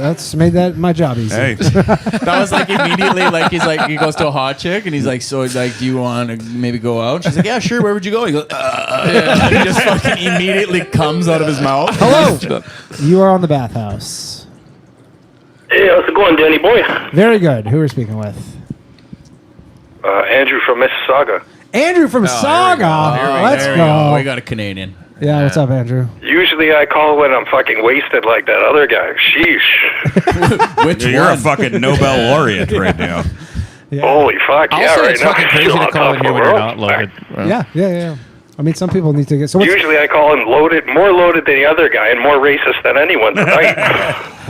That's made that my job easy. Hey, That was like immediately, like he's like, he goes to a hot chick and he's like, so like, do you want to maybe go out? She's like, yeah, sure. Where would you go? He goes, and he just fucking immediately comes out of his mouth. Hello. You are on the Bathhouse. Hey, how's it going, Danny boy? Very good. Who are we speaking with? Andrew from Mississauga. Andrew from Saga. Let's go. We got a Canadian. Yeah, what's up, Andrew? Usually I call when I'm fucking wasted like that other guy. Sheesh. Which You're one? a fucking Nobel laureate right now. Yeah. Holy fuck, I'll yeah, say right it's now. fucking crazy to call in here when you're not loaded. Yeah. I mean, some people need to get. So what's, Usually I call him loaded, more loaded than the other guy, and more racist than anyone tonight.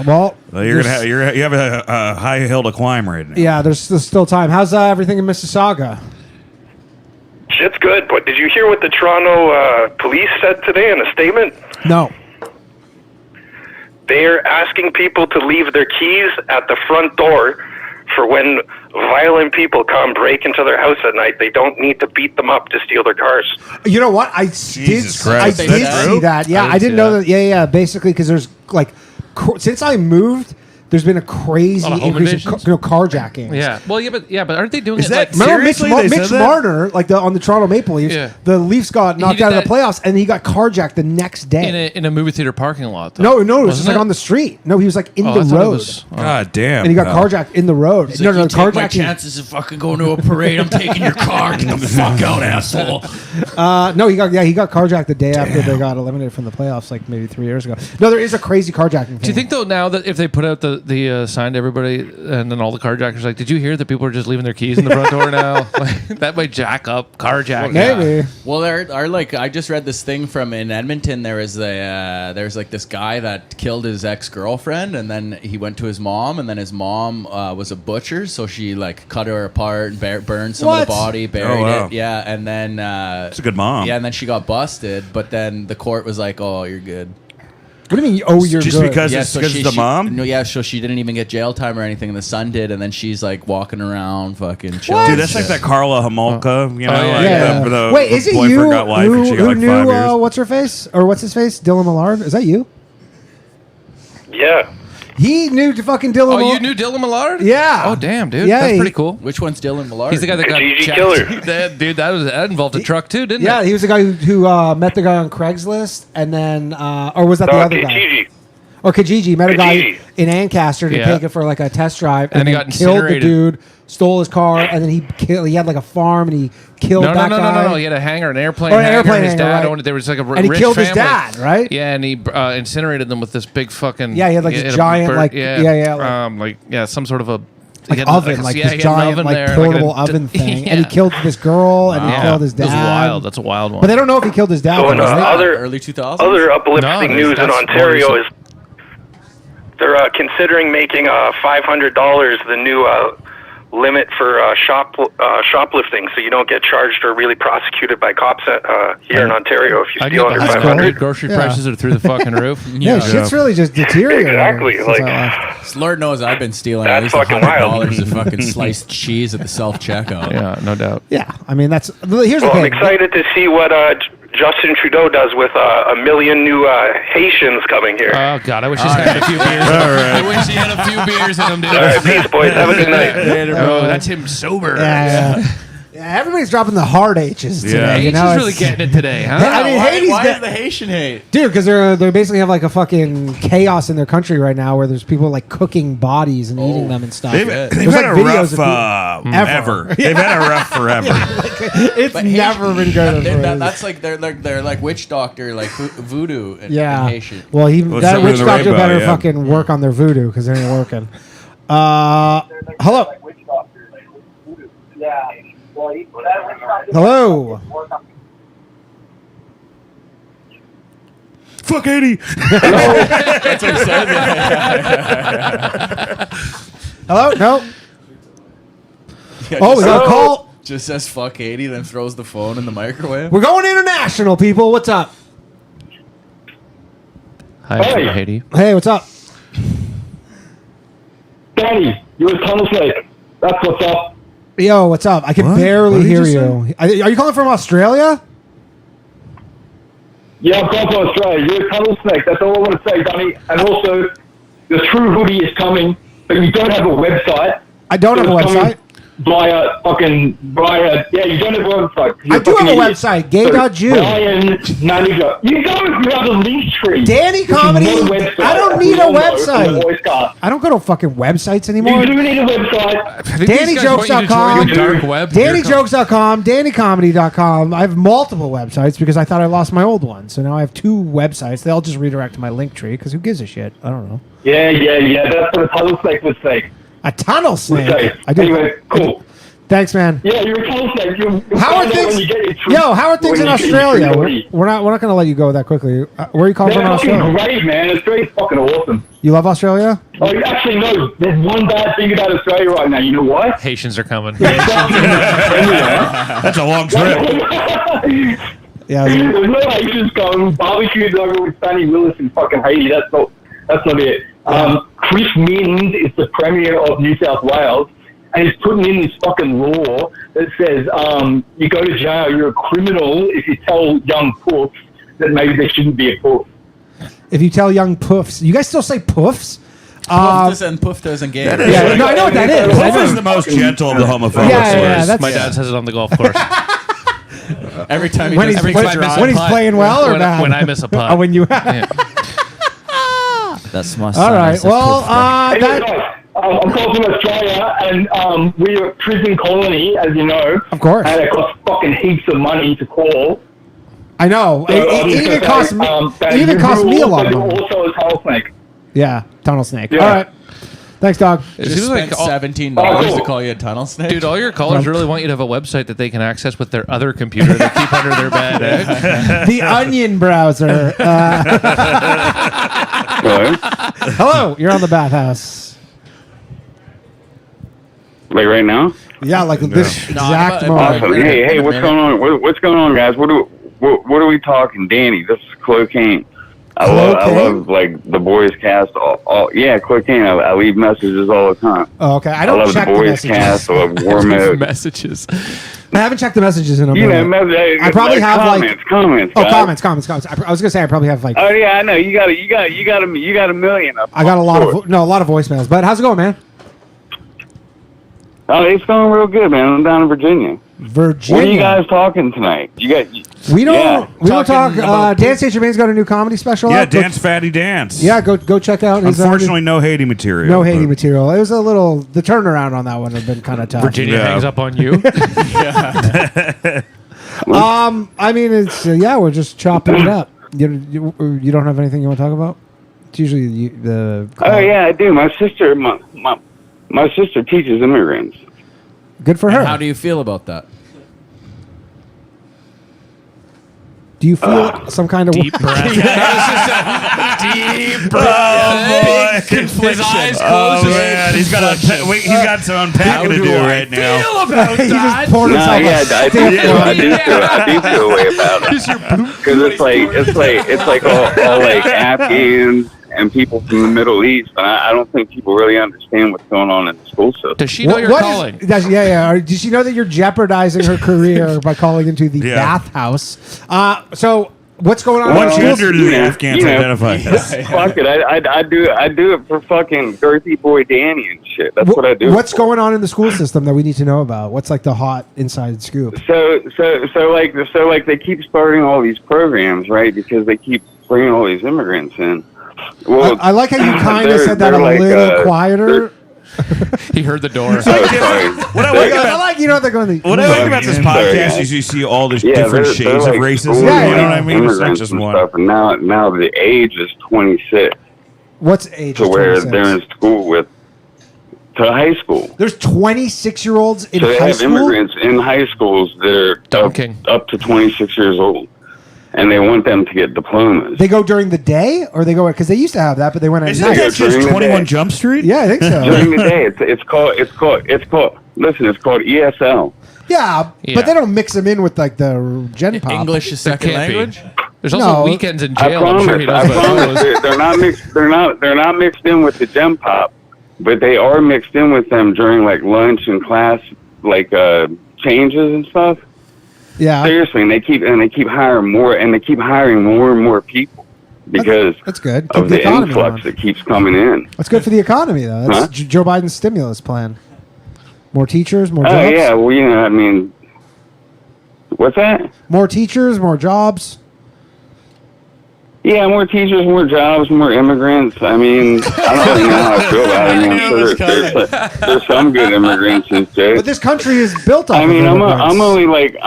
well, You're gonna have, you have a high hill to climb right now. yeah, there's still time. How's everything in Mississauga? Shit's good, but did you hear what the Toronto police said today in a statement? No. They're asking people to leave their keys at the front door for when violent people come break into their house at night. They don't need to beat them up to steal their cars. You know what? I did Jesus see Christ. that. Yeah, I didn't know that. Yeah. Basically, because there's like, since I moved, there's been a crazy A lot of home increase in invasions? carjackings. Yeah. Well, but aren't they doing Is it that like? Remember Seriously? Mitch, They Mitch said that? Marner, like on the Toronto Maple Leafs, Yeah. the Leafs got knocked did out of the that- playoffs, and he got carjacked the next day. in a movie theater parking lot? Though. No, it was Wasn't just like on the street. No, he was like in Oh, the I thought it road, was- God damn. and he got carjacked in the road. He's No, like, no, you take my carjacking. chances of fucking going to a parade. I'm taking your car. Get the fuck out, asshole. No, he got carjacked the day after they got eliminated from the playoffs, like maybe 3 years ago. No, there is a crazy carjacking thing. Do you think though now that if they put out the sign to everybody and then all the carjackers like, did you hear that people are just leaving their keys in the front door now? Like, that might jack up carjacking. Maybe. Well, there are like I just read this thing from in Edmonton. There's like this guy that killed his ex-girlfriend, and then he went to his mom, and then his mom was a butcher, so she like cut her apart and burned some of What? the body, buried wow. it. Yeah, and then That's a good mom. yeah, and then she got busted, but then the court was like, "Oh, you're good." What do you mean? Oh, you're Just good. because Yeah, it's so because she- it's the she- mom? No, yeah, so she didn't even get jail time or anything, and the son did, and then she's like walking around, fucking chilling. Dude, that's like that Carla Homolka, you know? yeah, like Yeah. the Wait, is it boyfriend you got life who, and she got who like knew 5 years. what's her face or what's his face? Dylan Millard? Is that you? Yeah. He knew fucking Dylan. Oh, Millard. you knew Dylan Millard? Yeah. Oh, damn, dude. Yeah, That's he- pretty cool. Which one's Dylan Millard? He's the guy that got Kijiji jacked. killer. Dude, that involved a truck too, didn't Yeah, it? he was the guy who met the guy on Craigslist, and then or was that the other guy? Kijiji. Or Kijiji met a guy Kijiji. in Ancaster to Yeah. take it for like a test drive, And and he then got killed the incinerated. dude, stole his car, and then he had like a farm, and he killed No, that guy. no. He had a hangar, an airplane Oh, an hangar. airplane His hangar, dad right. owned it. There was like a And he rich killed his family. dad, right? Yeah, and he incinerated them with this big fucking. Yeah, he had like this giant, like- some sort of a Like oven, like this giant, like portable oven thing, and he killed this girl, and he killed his dad. That's wild. That's a wild one. But they don't know if he killed his dad. So in though, right? other early 2000s. other uplifting No, news in that's Ontario more is they're considering making $500 the new limit for shoplifting, so you don't get charged or really prosecuted by cops here in Ontario if you I steal get under that's 500. cool. Grocery Yeah. prices are through the fucking roof. Yeah, shit's really just deteriorating. Exactly, since like- I left. Lord knows I've been stealing That's at least fucking wild. $100 of fucking sliced cheese at the self checkout. Yeah, no doubt. Yeah, I mean that's here's Well, the I'm thing. excited to see what Justin Trudeau does with 1 million new Haitians coming here. Oh god, I wish he had a few beers. I wish he had a few beers in him, dude. All right, peace, boys. Have a good night. Oh, that's him sober. Yeah. Yeah, everybody's dropping the hard H's today. Yeah. You know, Haiti's really it's- getting it today, huh? I mean, Haiti's why get- is the Haitian hate? dude, because they basically have like a fucking chaos in their country right now, where there's people like cooking bodies and eating them and stuff. They've There's, had like, a videos rough of ever. They've had a rough forever. it's But never been good. That's like they're like witch doctor, like voodoo in Yeah. Haitian. Well, Well, that somewhere witch in the doctor rainbow, better yeah. fucking work on their voodoo because they ain't working. Hello. Hello. Fuck Haiti. That's what he said. Hello. No. Yeah, Oh, we got a call. Just says fuck 80, then throws the phone in the microwave. We're going international, people. What's up? Hi, from Haiti. Hey, what's up? Danny, you're a tunnel snake. That's what's up. Yo, what's up? I can What? barely What did hear you you. Are you calling from Australia? Yeah, I'm going to Australia. You're a tunnel snake. That's all I want to say, Danny. And also, the true hoodie is coming, but you don't have a website. I don't have a So it's coming- website. via, yeah, you don't have a website. I do have a website, gay.ju. Brian Manager. You go grab the link tree. Danny Comedy. I don't need a website. I don't go to fucking websites anymore. You do need a website. DannyJokes.com. Dark web. DannyJokes.com. DannyComedy.com. I have multiple websites because I thought I lost my old one. So now I have 2 websites. They all just redirect to my link tree because who gives a shit? I don't know. Yeah. That's what a tunnel snake would say. A tunnel snake. I do. Anyway, cool. Thanks, man. Yeah, you're a tunnel snake. How are things? How are things in Australia? We're not going to let you go that quickly. Where are you calling from in Australia? Great, man. Australia's fucking awesome. You love Australia? Oh, actually, no. There's one bad thing about Australia right now. You know what? Haitians are coming. That's a long trip. Yeah. There's no Haitians coming. Barbecues over with Fanny Willis in fucking Haiti. That's not it. Chris Minns is the Premier of New South Wales, and he's putting in this fucking law that says you go to jail, you're a criminal if you tell young poofs that maybe they shouldn't be a poof. If you tell young poofs, you guys still say poofs? Puffers and pufters and gays. I know what that is. Poof is the most gentle of the homophobic slurs. My dad says it on the golf course. Every time when he's playing well or bad? When I miss a putt. When you That's my all right. Well, I'm calling from Australia, and we're a prison colony, as you know. Of course. And it costs fucking heaps of money to call. I know. So it even costs me. It even costs me a lot of money. Also, a tunnel snake. Yeah, tunnel snake. Yeah. All right. Thanks, dog. Just spent $17 to call you a tunnnel snake. Dude, all your callers really want you to have a website that they can access with their other computer they keep under their bed. The Onion browser. Hello, you're on the Bathhouse. Like right now? Yeah, like this exact moment. Awesome. Hey, what's going on? What's going on, guys? What are we talking? Danny, this is Clocaine. I love like the boys cast. Yeah, Clocaine. I leave messages all the time. Oh, okay. I don't love check the boys messages. cast. I love War Mode. Messages. I haven't checked the messages in a minute. I probably have comments. Oh, comments. I was gonna say I probably have like. Oh yeah, I know. You got a million. I got a lot of voicemails. But how's it going, man? Oh, it's going real good, man. I'm down in Virginia. What are you guys talking tonight? We don't talk. Dance Germain's got a new comedy special. Yeah, out. Dance Fatty Dance. Yeah, go check out. Unfortunately, no Haiti material. No Haiti material. It was the turnaround on that one has been kind of tough. Virginia hangs up on you. I mean, it's we're just chopping it up. You don't have anything you want to talk about? It's usually the. Oh yeah, I do. My sister, my sister teaches immigrants. Good for her. How do you feel about that? Do you feel some kind of deep breath? Deep breath. Oh boy! His eyes closed. Oh man, he's got some unpacking to do right now. Feel about he that? just poured himself I do feel a way about it. Because it's like all like Afghans and people from the Middle East. I don't think people really understand what's going on in the school system. Does she know you're calling? Does she know that you're jeopardizing her career by calling into the Bathhouse? So what's going on? What gender do the Afghans identify as? Fuck it, I do it for fucking girthy boy Danny and shit. That's what I do. What's going on in the school system that we need to know about? What's like the hot inside scoop? So they keep starting all these programs, right? Because they keep bringing all these immigrants in. Well, I like how you kind of said that a little quieter. He heard the door. What I like about this podcast is you see all the different shades of racism. Yeah, you know what I mean? It's not just one. And now the age is 26. What's age? To where they're in school to high school. There's 26-year-olds in so they high have school. Immigrants in high schools that are up to 26 years old. And they want them to get diplomas. They go during the day, or they go because they used to have that, but they went at night. Isn't that just 21 Jump Street? Yeah, I think so. During the day, it's called ESL. Yeah, but they don't mix them in with like the Gen Pop. English is second language. There's also weekends in jail. I promise. They're not mixed. They're not mixed in with the Gen Pop, but they are mixed in with them during like lunch and class, like changes and stuff. Yeah. Seriously, and they keep hiring more, and they keep hiring more and more people because that's good. Of the influx that keeps coming in. That's good for the economy, though. That's Joe Biden's stimulus plan. More teachers, more Oh jobs? yeah, well, I mean, what's that? More teachers, more jobs? Yeah, more teachers, more jobs, more immigrants. I mean, I don't really know how I feel about it. I mean, I'm sure there's some good immigrants in Jay. But this country is built off. I mean, of I'm only like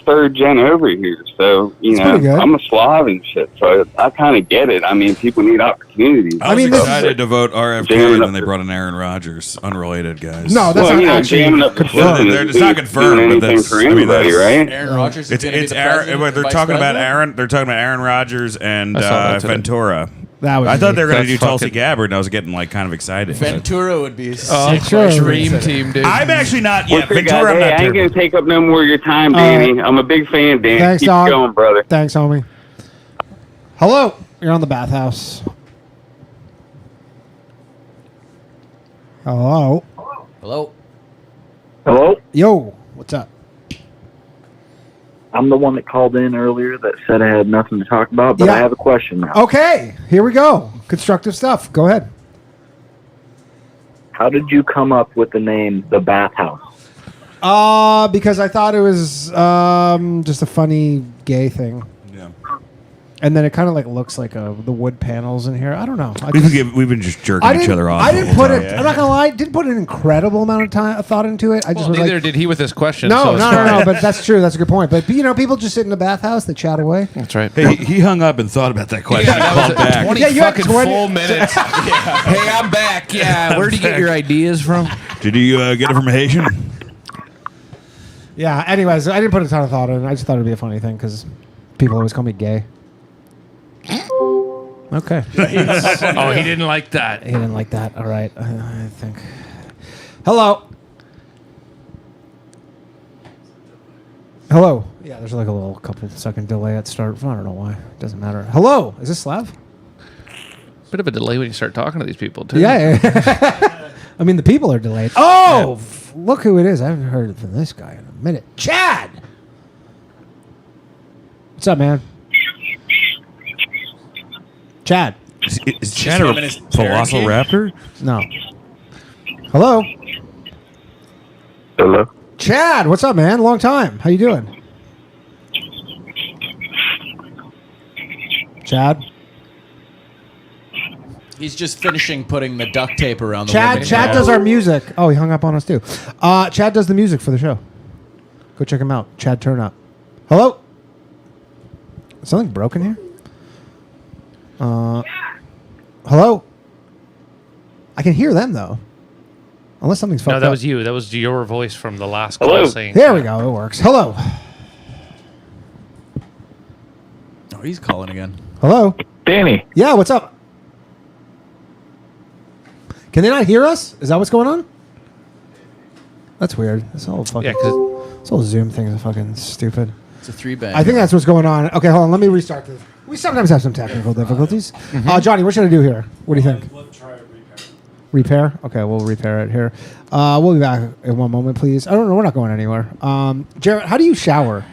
third gen over here, so pretty good. I'm a Slav and shit, so I kind of get it. I mean, people need opportunities. I was excited to vote RFK, and then they brought in Aaron Rodgers. Unrelated, guys. No, that's not actually confirmed. It's not confirmed, but that's for anybody, right? Aaron Rodgers. It's Aaron. They're talking about Aaron. They're talking about Aaron Rodgers and Ventura. I thought they were going to do Tulsi Gabbard, and I was getting kind of excited. Ventura would be a dream team, dude. I'm actually not Well, yet. guys, Ventura, I'm hey, not I ain't terrible. gonna take up no more of your time, Danny. I'm a big fan, Dan. Thanks, Keep dog. going, brother. Thanks, homie. Hello. You're on the Bathhouse. Hello. Hello. Hello? Yo, what's up? I'm the one that called in earlier that said I had nothing to talk about, but Yeah. I have a question now. Okay, here we go. Constructive stuff. Go ahead. How did you come up with the name The Bathhouse? Because I thought it was just a funny gay thing. Yeah. And then it kind of looks like the wood panels in here. I don't know. We've been just jerking each other off. I the didn't whole put time. it. I'm not gonna lie. Didn't put an incredible amount of thought into it. I just was Neither like, did he with this question. no, so it's no. fine. But that's true. That's a good point. But people just sit in the bathhouse. They chat away. That's right. Hey, he hung up and thought about that question and called back. 20 Yeah, you had fucking 20 full minutes. Hey, I'm back. Yeah, where'd you get your ideas from? Did you get it from a Haitian? Yeah. Anyways, I didn't put a ton of thought in it. I just thought it'd be a funny thing because people always call me gay. Okay. Oh, he didn't like that. He didn't like that. All right. I think. Hello. Hello. Yeah, there's a little couple second delay at start. I don't know why. It doesn't matter. Hello. Is this Slav? Bit of a delay when you start talking to these people, too. Yeah. I mean, the people are delayed. Oh, look who it is. I haven't heard from this guy in a minute. Chad. What's up, man? Chad. Is Chad a velociraptor? No. Hello. Hello? Chad, what's up, man? Long time. How you doing? Chad? He's just finishing putting the duct tape around the Chad window. does our music. Oh, he hung up on us, too. Chad does the music for the show. Go check him out. Chad Turn Up. Hello? Is something broken here? Hello? I can hear them, though. Unless something's fucked No, up. that was you. That was your voice from the last Hello? call saying. There we go. It works. Hello? Oh, he's calling again. Hello? Danny. Yeah, what's up? Can they not hear us? Is that what's going on? That's weird. This whole fucking this whole Zoom thing is fucking stupid. It's a 3-bag. I think that's what's going on. Okay, hold on. Let me restart this. We sometimes have some technical difficulties. Johnny, what should I do here? What do you think? Let's try repair. Repair? Okay, we'll repair it here. We'll be back in one moment, please. I don't know. We're not going anywhere. Jarrett, how do you shower?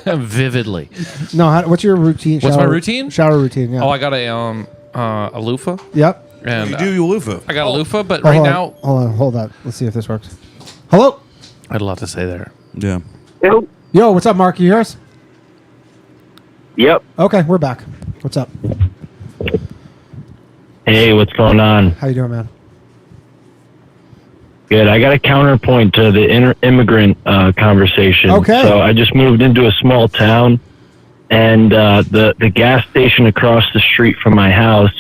Vividly. No, what's your routine? What's my routine? Shower routine, yeah. Oh, I got a loofah. Yep. And You do your loofah. I got a loofah, but Oh, right hold now on. Hold on. Hold that. Let's see if this works. Hello? I had a lot to say there. Yeah. Yo, what's up, Mark? You hear us? Yep. Okay, we're back. What's up? Hey, what's going on? How you doing, man? Good. I got a counterpoint to the immigrant conversation. Okay. So I just moved into a small town, and the gas station across the street from my house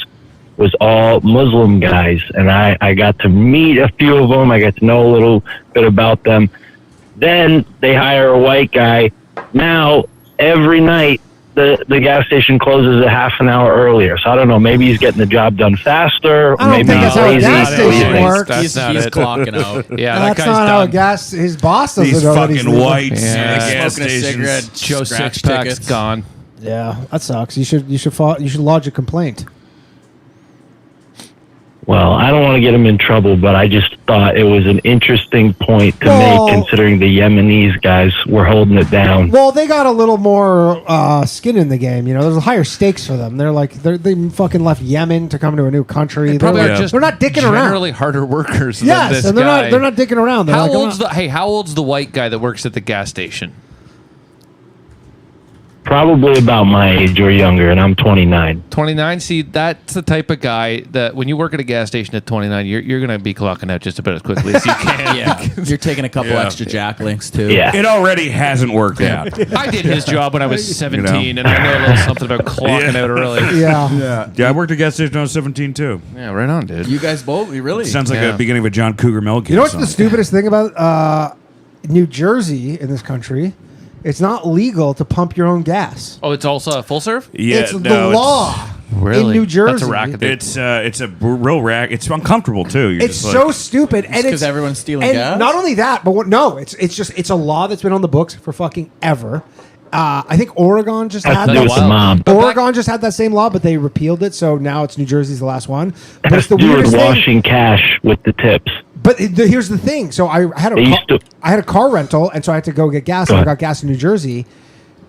was all Muslim guys, and I got to meet a few of them. I got to know a little bit about them. Then they hire a white guy. Now, every night, the gas station closes a half an hour earlier. So I don't know. Maybe he's getting the job done faster. I don't maybe think that's he's how a lazy. gas station works. He's clocking out. Yeah, That's that guy's not how a done. his boss does These it already. fucking whites Yeah. at gas Smoking a stations. cigarette, Joe scratch Six-Pack's tickets. gone. Yeah, that sucks. You should lodge a complaint. well, I don't want to get him in trouble, but I just thought it was an interesting point to make, considering the Yemenis guys were holding it down. Well, they got a little more skin in the game. You know, there's higher stakes for them. They're like they fucking left Yemen to come to a new country. They're not dicking around. Generally harder workers. Yes, than this and guy. they're not dicking around. They're How old's the white guy that works at the gas station? Probably about my age or younger, and I'm 29. 29. See, that's the type of guy that when you work at a gas station at 29, you're going to be clocking out just about as quickly as you can. Yeah, you're taking a couple extra jack links too. Yeah. It already hasn't worked out. I did his job when I was 17, and I know a little something about clocking out early. Yeah, I worked at a gas station when I was 17 too. Yeah, right on, dude. You guys both, really? Sounds like a beginning of a John Cougar Mellencamp You know what's song. the stupidest thing about New Jersey in this country? It's not legal to pump your own gas. Oh, it's also a full serve? Yeah, it's the law in New Jersey. That's a racket. It's a real rack. It's uncomfortable too. You're It's just so like, stupid, and because everyone's stealing and gas. not only that, but it's a law that's been on the books for fucking ever. I think Oregon just had to do with the mob. Oregon just had that same law, but they repealed it, so now it's New Jersey's the last one. But It it's has the to do with weirdest thing. washing cash with the tips. But here's the thing. So I had a car rental, and so I had to go get gas. And I got gas in New Jersey,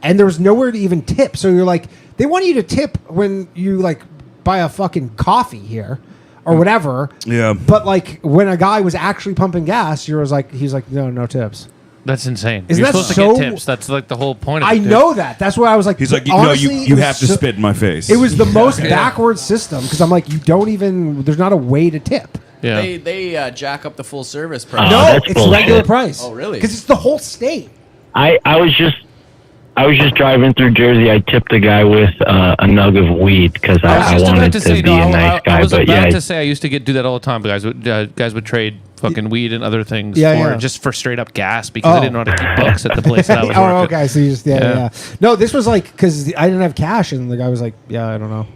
and there was nowhere to even tip. So you're like, they want you to tip when you like buy a fucking coffee here or whatever. Yeah. But like when a guy was actually pumping gas, he's like, no tips. That's insane. Isn't You're that supposed so- to get tips. That's like the whole point of I it. dude. know that. That's why I was like, He's like, honestly, you it have to was spit in my face. It was the most backwards system because I'm like, there's not a way to tip. Yeah. They jack up the full service price. No, that's it's bullshit. regular price. Oh, really? Because it's the whole state. I was just driving through Jersey. I tipped a guy with a nug of weed because I wanted to be a nice guy. I was But about yeah, to say I used to do that all the time. But guys would trade fucking weed and other things just for straight up gas because I didn't know how to keep books at the place that I was working. Okay. So you just yeah. No, this was like because I didn't have cash, and the guy was like, yeah, I don't know,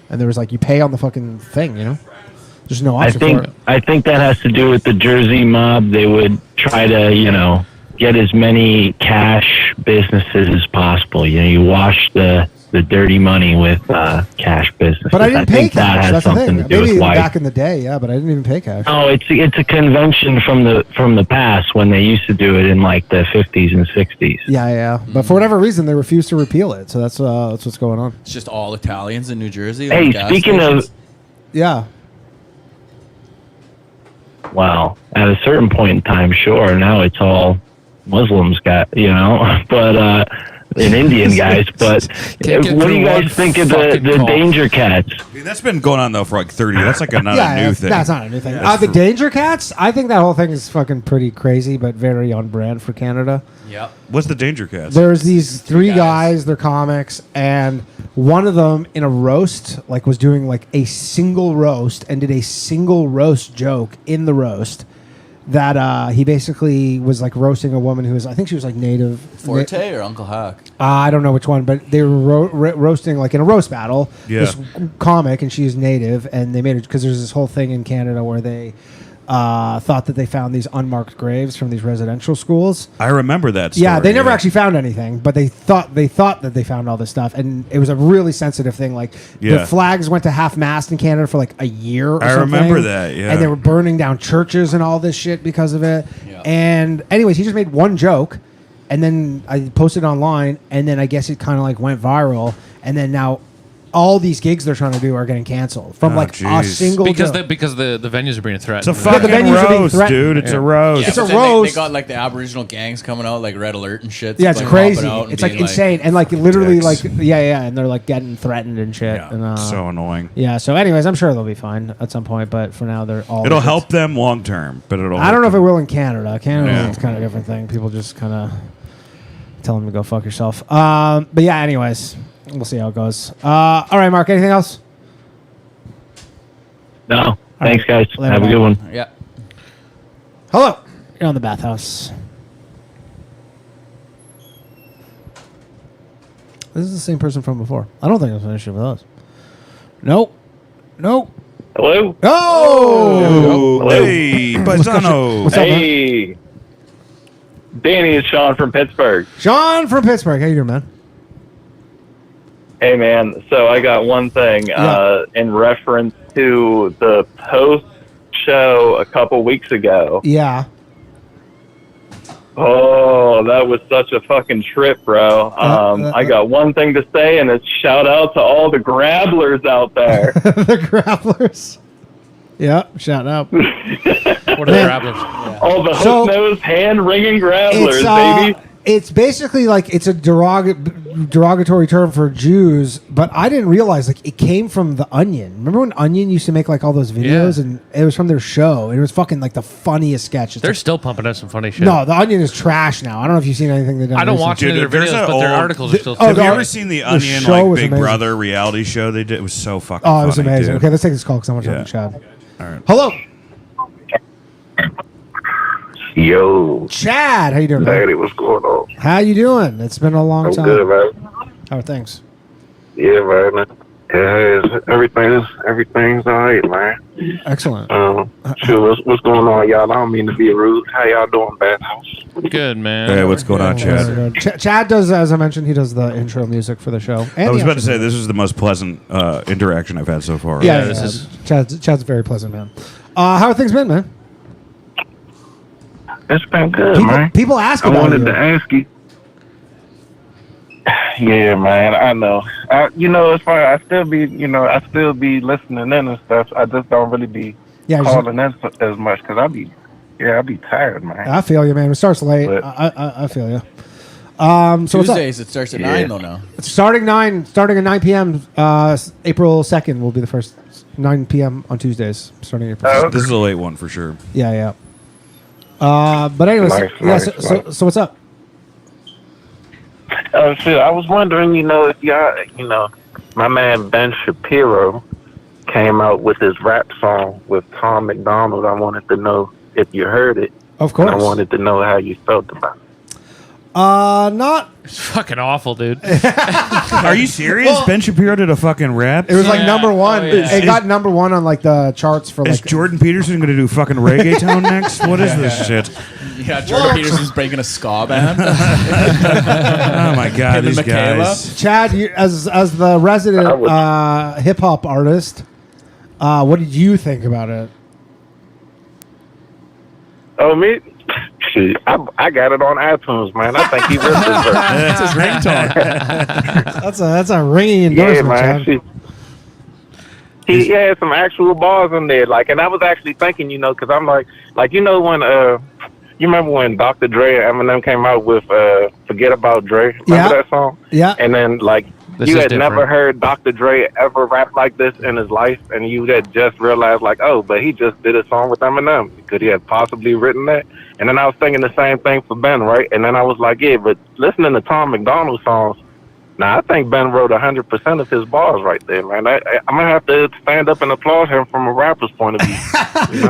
and there was like you pay on the fucking thing, you know. There's no option for it. I think that has to do with the Jersey mob. They would try to, get as many cash businesses as possible. You wash the dirty money with cash businesses. But I didn't pay think that cash. has That's the something thing. to do Maybe with why. back in the day, yeah, but I didn't even pay cash. Oh, it's a convention from the past when they used to do it in like the 50s and 60s. Yeah. But for whatever reason, they refused to repeal it. So that's what's going on. It's just all Italians in New Jersey. Hey, like gas speaking stations. of, Yeah. well, at a certain point in time, sure. Now it's all Muslims but and Indian guys. But what do you guys think of the danger cats? I mean, that's been going on though for like 30 years. That's like not a new thing. That's not a new thing. The Danger Cats, I think that whole thing is fucking pretty crazy, but very on brand for Canada. Yep. What's the Danger Cats? There's these three guys, they're comics, and one of them in a roast, like was doing like a single roast and did a single roast joke in the roast that he basically was like roasting a woman who was, I think she was like native. Forte or Uncle Hack? I don't know which one, but they were roasting like in a roast battle. Yeah. This comic, and she's native, and they made it because there's this whole thing in Canada where they thought that they found these unmarked graves from these residential schools. I remember that story. Yeah, they never actually found anything, but they thought that they found all this stuff, and it was a really sensitive thing. Like the flags went to half-mast in Canada for like a year or something. I remember that, yeah. And they were burning down churches and all this shit because of it. Yeah. And anyways, he just made one joke, and then I posted it online, and then I guess it kind of like went viral, and then now all these gigs they're trying to do are getting canceled from a single because joke. because the venues are being threatened. It's a fucking roast, dude. It's a roast. Yeah, it's a but then roast. They got like the Aboriginal gangs coming out, like Red Alert and shit. Yeah, it's like, crazy. hopping out and It's like being insane, and like literally, dicks. like and they're like getting threatened and shit. Yeah, and, so annoying. Yeah. So, anyways, I'm sure they'll be fine at some point, but for now, they're all. It'll help them long term, but it'll. I don't know if it will in Canada. Canada Yeah. is kind of a different thing. People just kind of tell them to go fuck yourself. But yeah, anyways, we'll see how it goes. All right, Mark. Anything else? No. Thanks, guys. Later, Have a bye. good one. Yeah. Hello. You're on the Bathhouse. This is the same person from before. I don't think there's an issue with us. Nope. Hello? Oh! Hello? Hey, Paisano. What's up, man? Hey, Danny, it's Sean from Pittsburgh. Sean from Pittsburgh. How you doing, man? Hey, man. So I got one thing in reference to the post show a couple weeks ago. Yeah. Oh, that was such a fucking trip, bro. I got one thing to say, and it's shout out to all the grabblers out there. The grabblers. Yeah, shout out. What are the grabblers? Yeah. All the hook-nosed, hand-wringing grabblers, baby. It's basically like it's a derogatory term for Jews, but I didn't realize like it came from The Onion. Remember when Onion used to make like all those videos, and it was from their show. It was fucking like the funniest sketch. They're still pumping out some funny shit. No, The Onion is trash now. I don't know if you've seen anything they've done. I don't watch any of their videos, but their articles are still. Have you ever seen The Onion like Big Brother reality show they did? It was so fucking. Oh, it was amazing. Dude. Okay, let's take this call because I want to talk to Chad. All right. Hello. Yo. Chad, how you doing, man? Natty, what's going on? How you doing? It's been a long time. I'm good, man. How are things? Yeah, man. Everything's all right, man. Excellent. Sure, what's going on, y'all? I don't mean to be rude. How y'all doing, Bathhouse? Good, man. Hey, what's going on, Chad? Chad does, as I mentioned, he does the intro music for the show. And I was about to say this is the most pleasant interaction I've had so far. Yeah, this is Chad's a very pleasant man. How have things been, man? It's been good, man. People ask about I wanted you. to ask you. Yeah, man, I know. It's funny. I still be listening in and stuff. I just don't really be calling in as much because I be tired, man. I feel you, man. It starts late. I feel you. So Tuesdays, it starts at 9 though now. It's starting at 9 p.m. April 2nd will be the first 9 p.m. on Tuesdays. Starting April 2nd. This is a late one for sure. Yeah. But anyways, so what's up? Shit, I was wondering, if y'all, my man Ben Shapiro came out with his rap song with Tom McDonald. I wanted to know if you heard it. Of course. And I wanted to know how you felt about it. Not. It's fucking awful, dude. Are you serious? Well, Ben Shapiro did a fucking rap? It was like number one. Oh, yeah. It got number one on like the charts for Is Jordan Peterson going to do fucking reggaeton next? What is this shit? Yeah, Jordan Peterson's breaking a ska band. Oh my god, these guys. Chad, as the resident hip hop artist, what did you think about it? Oh, me? Shit, I got it on iTunes, man. I think he ripped his verse. That's his ringtone. That's a ringing endorsement, man. Chad. He had some actual bars in there, and I was actually thinking, because I'm when you remember when Dr. Dre and Eminem came out with "Forget About Dre"? Remember that song? Yeah. And then you had never heard Dr. Dre ever rap like this in his life, and you had just realized but he just did a song with Eminem. Could he have possibly written that? And then I was thinking the same thing for Ben, right? And then I was like, yeah, but listening to Tom McDonald songs, I think Ben wrote 100% of his bars right there, man. I'm gonna have to stand up and applaud him from a rapper's point of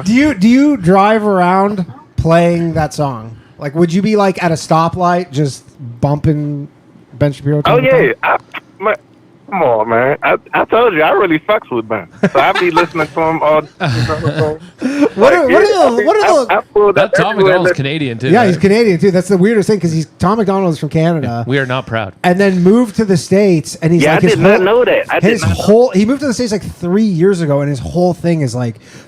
view. Do you drive around playing that song? Would you be at a stoplight just bumping Ben Shapiro? Oh yeah, come on, man. I told you I really fucks with Ben, so I be listening to him all. That Tom McDonald's Canadian too. Yeah, right? he's Canadian too. That's the weirdest thing because Tom McDonald is from Canada. We are not proud. And then moved to the States, and he's I did not know that. He moved to the States 3 years ago, and his whole thing is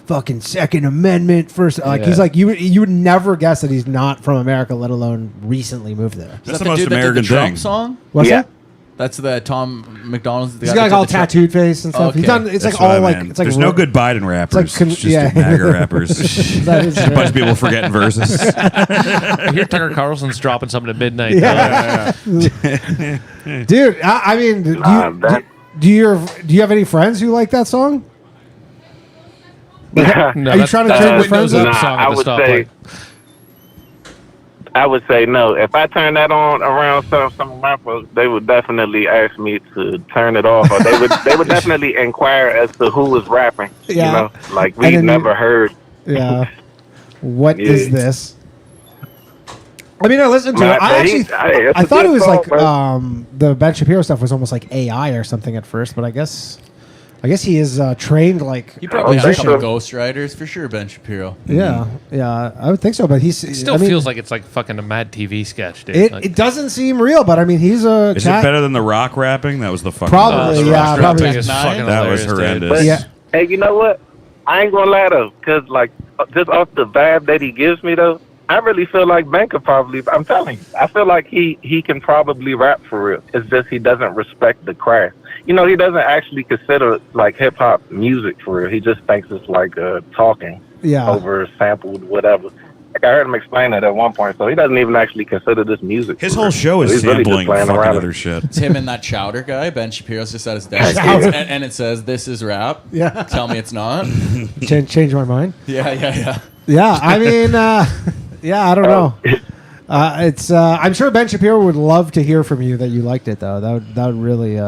fucking Second Amendment first. He's you would never guess that he's not from America, let alone recently moved there. That's the most American thing. Trump song? What's that? That's the Tom McDonald's. He's got all tattooed face and stuff. Okay. He's done. It's That's all what I meant. it's There's no good Biden rappers. It's just MAGA rappers. That is a bunch of people forgetting verses. I hear Tucker Carlson's dropping something at midnight. Yeah. Dude, I mean, do you have any friends who like that song? No, are you trying to turn your friends up? I would say no. If I turn that on around some of my folks, they would definitely ask me to turn it off, or they would definitely inquire as to who was rapping. Yeah. We've never heard. Yeah. What is this? I mean, I listened to it. I thought it was the Ben Shapiro stuff was almost like AI or something at first, but I guess I guess he is trained like. He probably had a couple ghostwriters for sure, Ben Shapiro. Yeah, I would think so. But he's It still feels like it's like fucking a Mad TV sketch, dude. It doesn't seem real, but I mean, he's a. Is it better than the rock rapping? That was the fucking. Probably, yeah, probably. That was horrendous. But, Yeah. hey, you know what? I ain't gonna lie though, cause like just off the vibe that he gives me though, I really feel like Ben could probably. I'm telling you, I feel like he can probably rap for real. It's just he doesn't respect the craft. You know, he doesn't actually consider like hip hop music for real. He just thinks it's like talking over sampled whatever. Like I heard him explain that at one point, so he doesn't even actually consider this music. His whole show is sampling fucking other shit. It's him and that Chowder guy. Ben Shapiro's just at his desk, and it says, "This is rap." Yeah. Tell me it's not. Change my mind. Yeah. Yeah, I mean, I don't know. It's. I'm sure Ben Shapiro would love to hear from you that you liked it, though. That would really.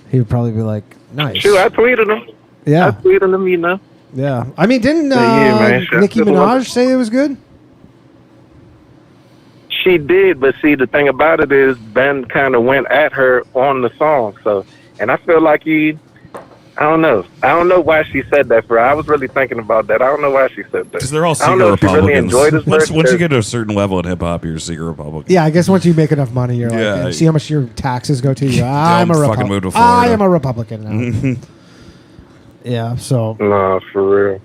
He would probably be like, nice. Sure, I tweeted him. Yeah. I tweeted him, you know. Yeah. I mean, didn't man, sure. Nicki Minaj say it was good? She did, but see, the thing about it is Ben kind of went at her on the song. So, and I feel like I don't know. I don't know why she said that, bro. I was really thinking about that. I don't know why she said that. Because they're all I don't secret know if she really Republicans. enjoyed this Once verse, you get to a certain level in hip hop, you're a secret Republican. Yeah, I guess once you make enough money, you're like, Yeah. and see how much your taxes go to you. I'm a fucking move to Republican. Florida. I am a Republican now. Yeah, so. No, for real.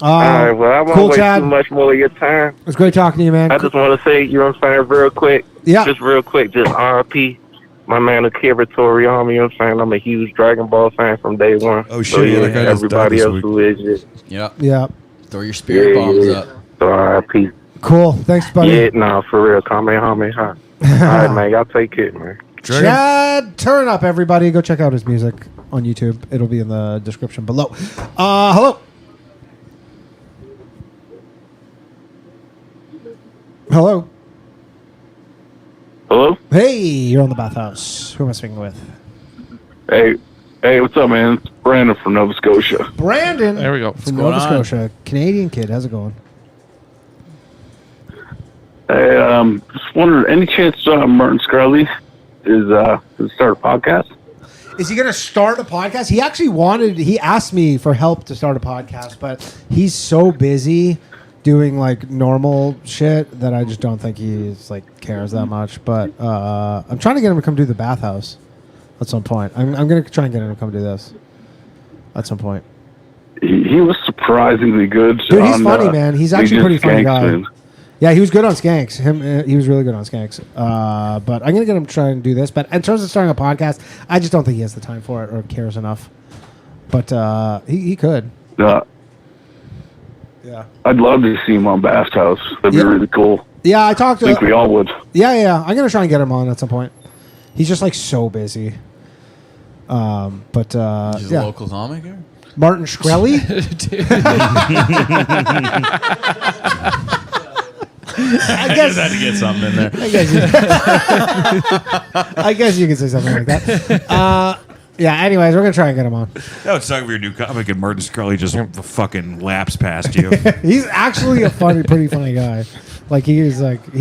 All right, well, I won't cool, waste Chad. too much more of your time. It was great talking to you, man. I just want to say, you know what I'm saying, real quick. Yeah. Just real quick, just RIP. My man Akira Toriyama, you know what I'm saying? I'm a huge Dragon Ball fan from day one. Oh, shit, So, yeah, that guy just died everybody this else week. who is it. Yeah. Yeah. Throw your spirit bombs up. So RIP. Cool. Thanks, buddy. Yeah, no, for real. Kamehameha. All right, man. Y'all take it, man. Chad, turn up, everybody. Go check out his music on YouTube. It'll be in the description below. Hello. Hello. Hello? Hey, you're on the Bathhouse. Who am I speaking with? Hey, what's up, man? It's Brandon from Nova Scotia. Brandon. There we go. From Nova Scotia. Canadian kid. How's it going? Hey, just wondering, any chance Martin Schkreli is to start a podcast? Is he going to start a podcast? He asked me for help to start a podcast, but he's so busy doing like normal shit that I just don't think he's like cares that much. But I'm trying to get him to come do the Bathhouse at some point. I'm going to try and get him to come do this at some point. He was surprisingly good. Dude, he's funny, man. He's actually a pretty funny guy. Man. Yeah, he was good on Skanks. He was really good on Skanks. But I'm going to get him to try and do this. But in terms of starting a podcast, I just don't think he has the time for it or cares enough. But he could. Yeah. I'd love to see him on Bathhouse. That'd be really cool. Yeah, I talked to I think we all would. Yeah. I'm going to try and get him on at some point. He's just like so busy. He's a local comic here? Martin Schkreli? I guess I had to get something in there. I guess you could say something like that. Yeah, anyways, we're going to try and get him on. That would suck if you're a new comic and Martin Schkreli just fucking laps past you. He's actually a pretty funny guy. Like, he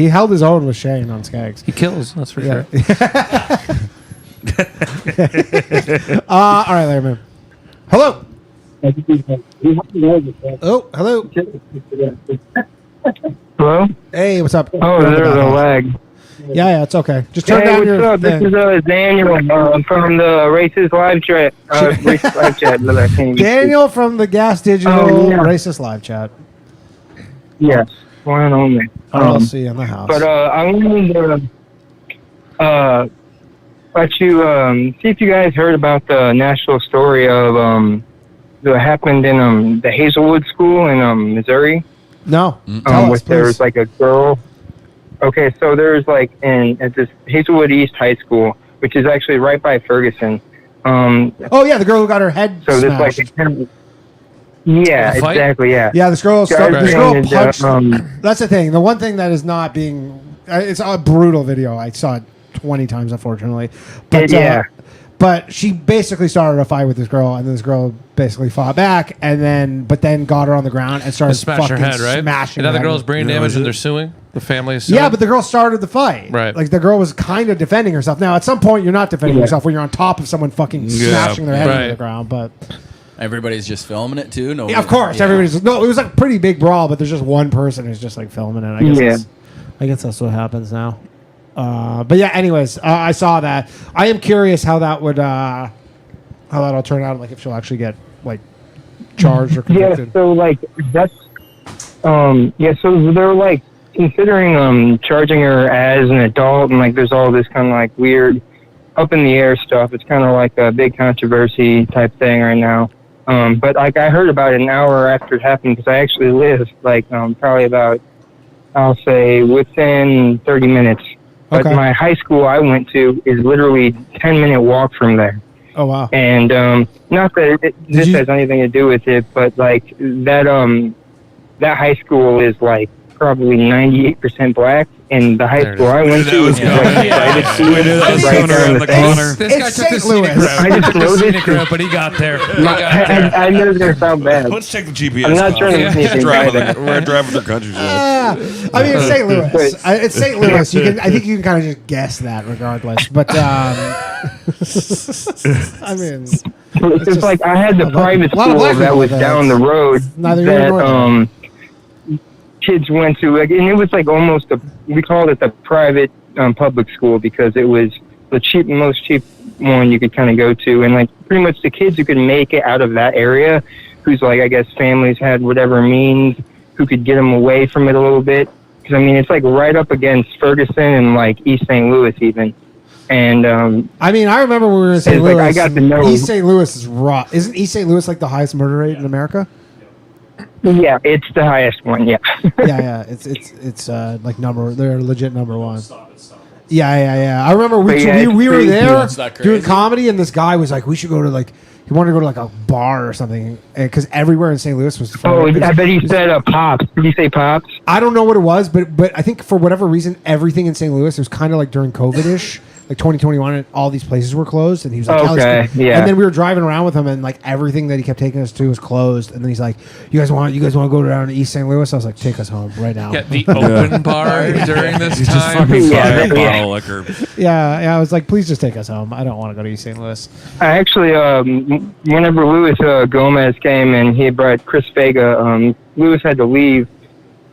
held his own with Shane on Skags. He kills, that's for sure. All right, there, man. Hello. Oh, hello. Hello? Hey, what's up? Oh, there's a lag. Yeah, it's okay. Just turn hey, down what's your up? thing. This is Daniel from the Racist Live Chat. Racist Live Chat. that I can't even Daniel from the Gas Digital Racist Live Chat. Yes, one only. LLC in the house. But I wanted to let you see if you guys heard about the national story of that happened in the Hazelwood School in Missouri. No. Tell us, there was like a girl. Okay, so there's like at this Hazelwood East High School, which is actually right by Ferguson. Oh yeah, the girl who got her head so smashed. this yeah, exactly, yeah. Yeah, this girl punched. And, that's the thing. The one thing that is not being, it's a brutal video. I saw it 20 times, unfortunately. But, yeah. But she basically started a fight with this girl, and this girl basically fought back, but then got her on the ground and started Smash her fucking head, right? smashing Now her the head. girl's brain damage and they're suing. The family is suing. Yeah, but the girl started the fight. Right. Like the girl was kind of defending herself. Now, at some point, you're not defending yourself when you're on top of someone fucking smashing their head into the ground. But everybody's just filming it too. No, of course, everybody's no. It was like a pretty big brawl, but there's just one person who's just like filming it. I guess that's what happens now. But yeah, anyways, I saw that. I am curious how that would how that'll turn out. Like if she'll actually get like charged or convicted. Yeah, so like that's so they're like considering charging her as an adult, and like there's all this kind of like weird up in the air stuff. It's kind of like a big controversy type thing right now. But like I heard about it an hour after it happened because I actually live like probably about I'll say within 30 minutes. But my high school I went to is literally 10-minute walk from there. Oh wow! And not that this has anything to do with it, but like that high school is like probably 98% black, and the high school I went to was like private school right there in the corner. This guy took the scenic route. I just know this, but he got there. I know they're so bad. Let's check the GPS. I'm not trying to sneak We're driving the country. I mean, it's St. Louis. It's St. Louis. I think you can kind of just guess that, regardless. But I mean, it's just like I had the private school that was down the road that kids went to, like, and it was like almost we called it the private public school because it was the most cheap one you could kind of go to, and like pretty much the kids who could make it out of that area, whose like I guess families had whatever means, who could get them away from it a little bit. Because I mean it's like right up against Ferguson and like East St. Louis even. And I mean, I remember when we were in St. Louis. Like I got to know East St. Louis is raw. Isn't East St. Louis like the highest murder rate in America? Yeah, it's the highest one. Yeah. yeah. It's like they're legit number one. Yeah. I remember we were there doing comedy, and this guy was like, we should go to like. He wanted to go to like a bar or something because everywhere in St. Louis was. I bet he said Pops. Did he say Pops? I don't know what it was, but I think for whatever reason, everything in St. Louis was kind of like during COVID-ish. Like 2021, and all these places were closed, and he was like, yeah. And then we were driving around with him, and like everything that he kept taking us to was closed. And then he's like, "You guys want to go down to East St. Louis?" I was like, "Take us home right now." Get the open bar during this time. Just fucking bottle liquor. Yeah. I was like, "Please just take us home. I don't want to go to East St. Louis." I actually, whenever Louis Gomez came and he brought Chris Vega, Louis had to leave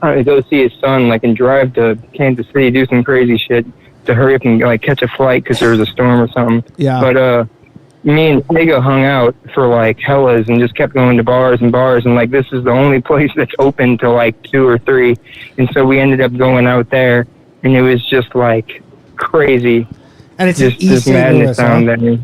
to go see his son, like, and drive to Kansas City, do some crazy shit to hurry up and like catch a flight because there was a storm or something. Yeah. But me and Vega hung out for like hellas and just kept going to bars, and like this is the only place that's open till like 2 or 3, and so we ended up going out there, and it was just like crazy. And it's just East St. madness Louis, down there.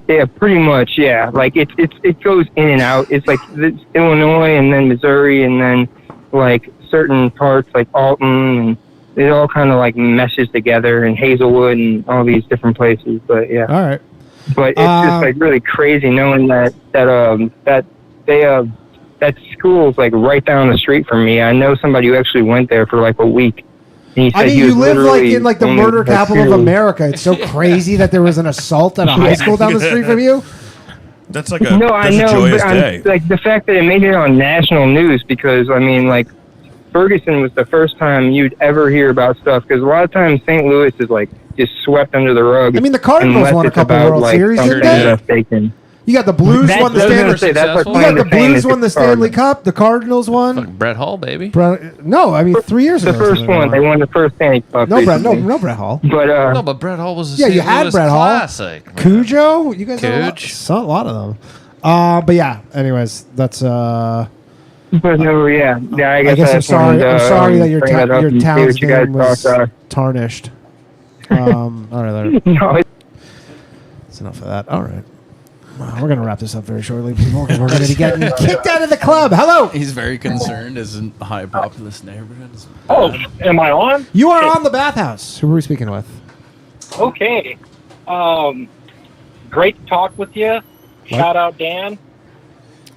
Yeah, pretty much. Yeah, like it goes in and out. It's like it's Illinois and then Missouri and then like certain parts like Alton, and it all kind of like meshes together, and Hazelwood and all these different places. But yeah. All right. But it's just like really crazy knowing that school's like right down the street from me. I know somebody who actually went there for like a week. And he said you live like in like the murder capital of America. It's so crazy that there was an assault at a high school down the street from you. That's like a I know, joyous but day. like the fact that it made it on national news, because I mean, like Ferguson was the first time you'd ever hear about stuff, because a lot of times St. Louis is like just swept under the rug. I mean, the Cardinals won a couple World Series, didn't they? You got the Blues won the Stanley Cup. The Cardinals won. Brett Hall, baby. No, I mean 3 years ago. The first one, they won the first Stanley Cup. No, Brett Hall. But but Brett Hall was you had Brett Hall. Classic. Cujo, you guys saw a lot of them. But yeah. Anyways, that's. But no, yeah. I guess I'm sorry. I'm sorry that your town's name was tarnished. All right, no, that's enough of that. All right. We're going to wrap this up very shortly, people. We're going to be getting kicked out of the club. Hello. He's very concerned as a high populous neighborhood. Oh, am I on? You are on the Bathhouse. Who are we speaking with? Okay. Great to talk with you. Shout out, Dan.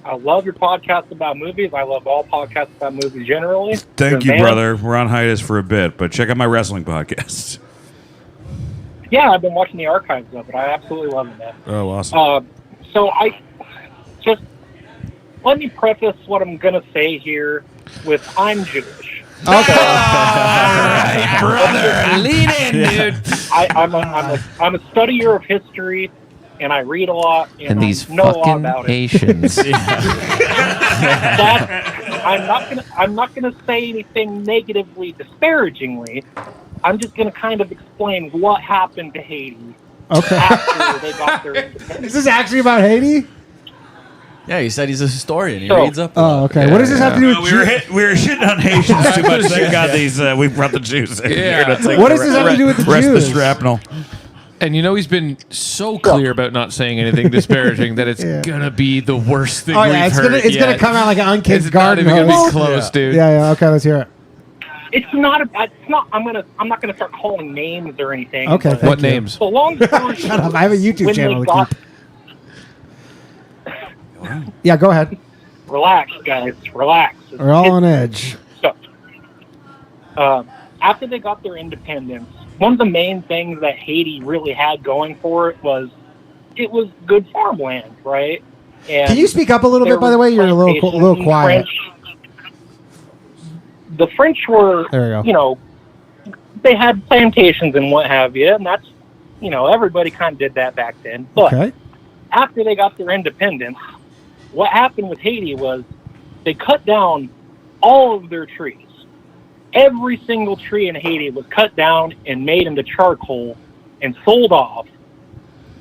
I love your podcast about movies. I love all podcasts about movies generally. Thank you, brother. We're on hiatus for a bit, but check out my wrestling podcast. Yeah, I've been watching the archives of it. I absolutely love it, man. Oh, awesome. So just let me preface what I'm going to say here with I'm Jewish. Okay. Brother, lean in, dude. I'm a studier of history, and I read a lot, And I these know a lot fucking about it. Haitians. I'm not gonna say anything negatively, disparagingly. I'm just gonna kind of explain what happened to Haiti Okay. after they got their independence. Is this actually about Haiti? Yeah, he said he's a historian. He So- reads up. Oh, okay. What does this have to do with We were shitting on Haitians too much. Thank God these we brought the Jews in here. To take What the does this have to do with the rest of Jews? the shrapnel. And you know he's been so clear about not saying anything disparaging that it's gonna be the worst thing Oh we've yeah, it's heard gonna yet. come out like an unkid's It's garden not even gonna hose. be close, dude. Yeah. Okay, let's hear it. It's not. I'm not gonna start calling names or anything. Okay, but- thank What you. names? So long story Shut up! short, I have a YouTube when channel they to got- keep. Yeah, go ahead. Relax, guys. Relax. We're all on edge. So, after they got their independence, one of the main things that Haiti really had going for it was good farmland, right? And Can you speak up a little there bit? By the was way, you're a little plantations, quiet. The French were, There we go. they had plantations and what have you, and that's, everybody kind of did that back then. But Okay. after they got their independence, what happened with Haiti was they cut down all of their trees. Every single tree in Haiti was cut down and made into charcoal and sold off,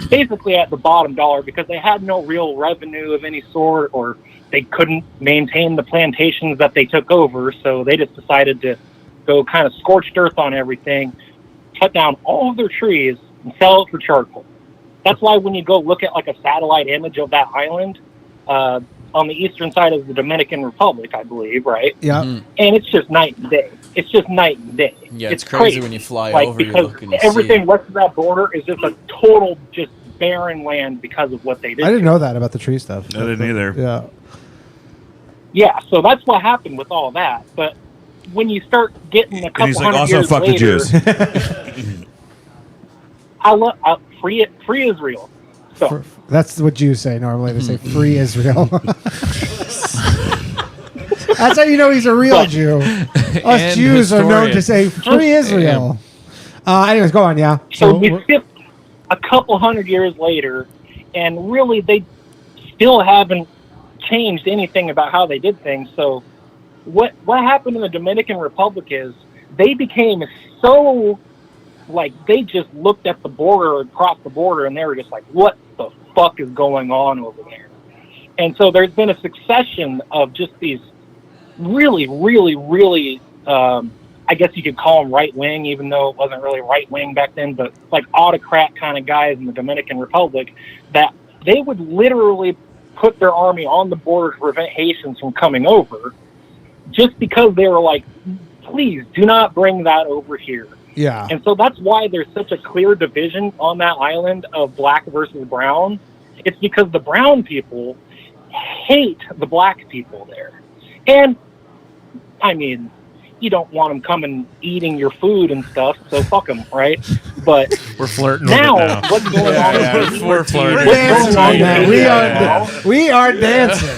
basically at the bottom dollar, because they had no real revenue of any sort, or they couldn't maintain the plantations that they took over, so they just decided to go kind of scorched earth on everything, cut down all of their trees, and sell it for charcoal. That's why when you go look at like a satellite image of that island, on the eastern side of the Dominican Republic, I believe, right? Yeah. And it's just night and day. It's just night and day. Yeah, it's crazy when you fly over, you because look and you everything see west of that border is just a total just barren land because of what they did. I didn't know that about the tree stuff. I didn't either. Yeah. Yeah, so that's what happened with all that. But when you start getting a couple And he's like, hundred also years fuck the later, Jews. I love free Israel. So That's what Jews say normally. They say free Israel. That's how you know he's a real Jew. Us And Jews are known historian. to say free Israel. Anyways, go on, yeah. So we skip a couple hundred years later, and really they still haven't changed anything about how they did things. So what happened in the Dominican Republic is they became so, like, they just looked at the border, across the border, and they were just like, what the fuck is going on over there? And so there's been a succession of just these really, really, really, I guess you could call them right-wing, even though it wasn't really right-wing back then, but like autocrat kind of guys in the Dominican Republic, that they would literally put their army on the border to prevent Haitians from coming over, just because they were like, please do not bring that over here. Yeah. And so that's why there's such a clear division on that island of black versus brown. It's because the brown people hate the black people there. And, I mean, you don't want them coming eating your food and stuff, so fuck them, right? But we're flirting now, with it now. what's going on? We're flirting. We're dancing right now. We are dancing.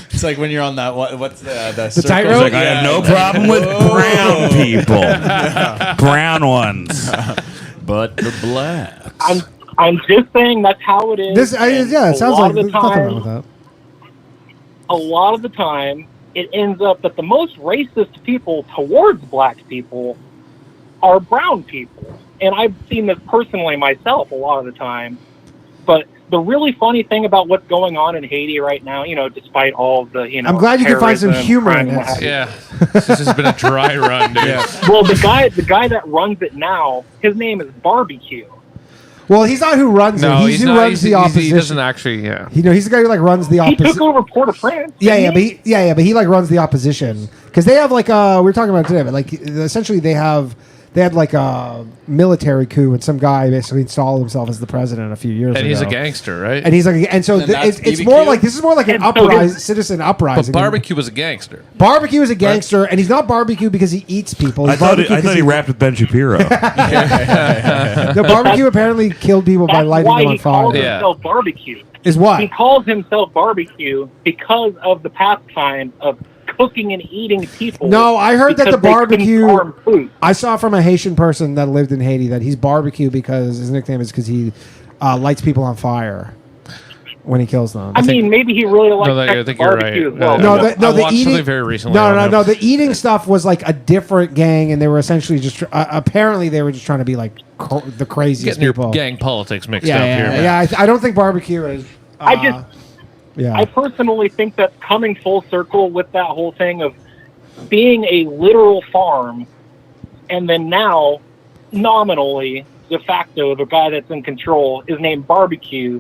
It's like when you're on that. What's the The tightrope? circle? Like, I have no problem with brown people, brown ones, but the black. I'm just saying that's how it is. It sounds like there's nothing wrong with that. A lot of the time, it ends up that the most racist people towards black people are brown people. And I've seen this personally myself a lot of the time. But the really funny thing about what's going on in Haiti right now, despite all of the, I'm glad you can find some terrorism, humor crime, in what this. have you. Yeah, this has been a dry run, dude. Well, the guy that runs it now, his name is Barbecue. Well, he's not who runs it. No, He's who not. runs the opposition. He doesn't actually. Yeah. He's the guy who like runs the He opposition. took over Port-au-Prince. Yeah, but he like runs the opposition because they have like we were talking about it today, but like essentially they have they had like a military coup, and some guy basically installed himself as the president a few years ago. And he's a gangster, right? And he's like, and so it's more like this is more like an citizen uprising. But Barbecue was a gangster. Barbecue is a gangster, and he's not barbecue because he eats people. I thought he rapped with Ben Shapiro. The Barbecue apparently killed people by lighting them on fire. That's why he calls himself Barbecue. Is what? He calls himself Barbecue because of the pastime of cooking and eating people. No, I heard that the because they couldn't barbecue. farm food. I saw from a Haitian person that lived in Haiti that he's barbecue because his nickname is because he lights people on fire when he kills them. I mean, maybe he really likes I think you're barbecue right. as well. No, I the watched eating something very recently. No. The eating stuff was like a different gang, and they were essentially just apparently they were just trying to be like the craziest Getting people. your gang politics mixed Yeah, up yeah, here. man. yeah. I don't think barbecue is. I Yeah. personally think that coming full circle with that whole thing of being a literal farm, and then now, nominally, de facto, the guy that's in control is named Barbecue,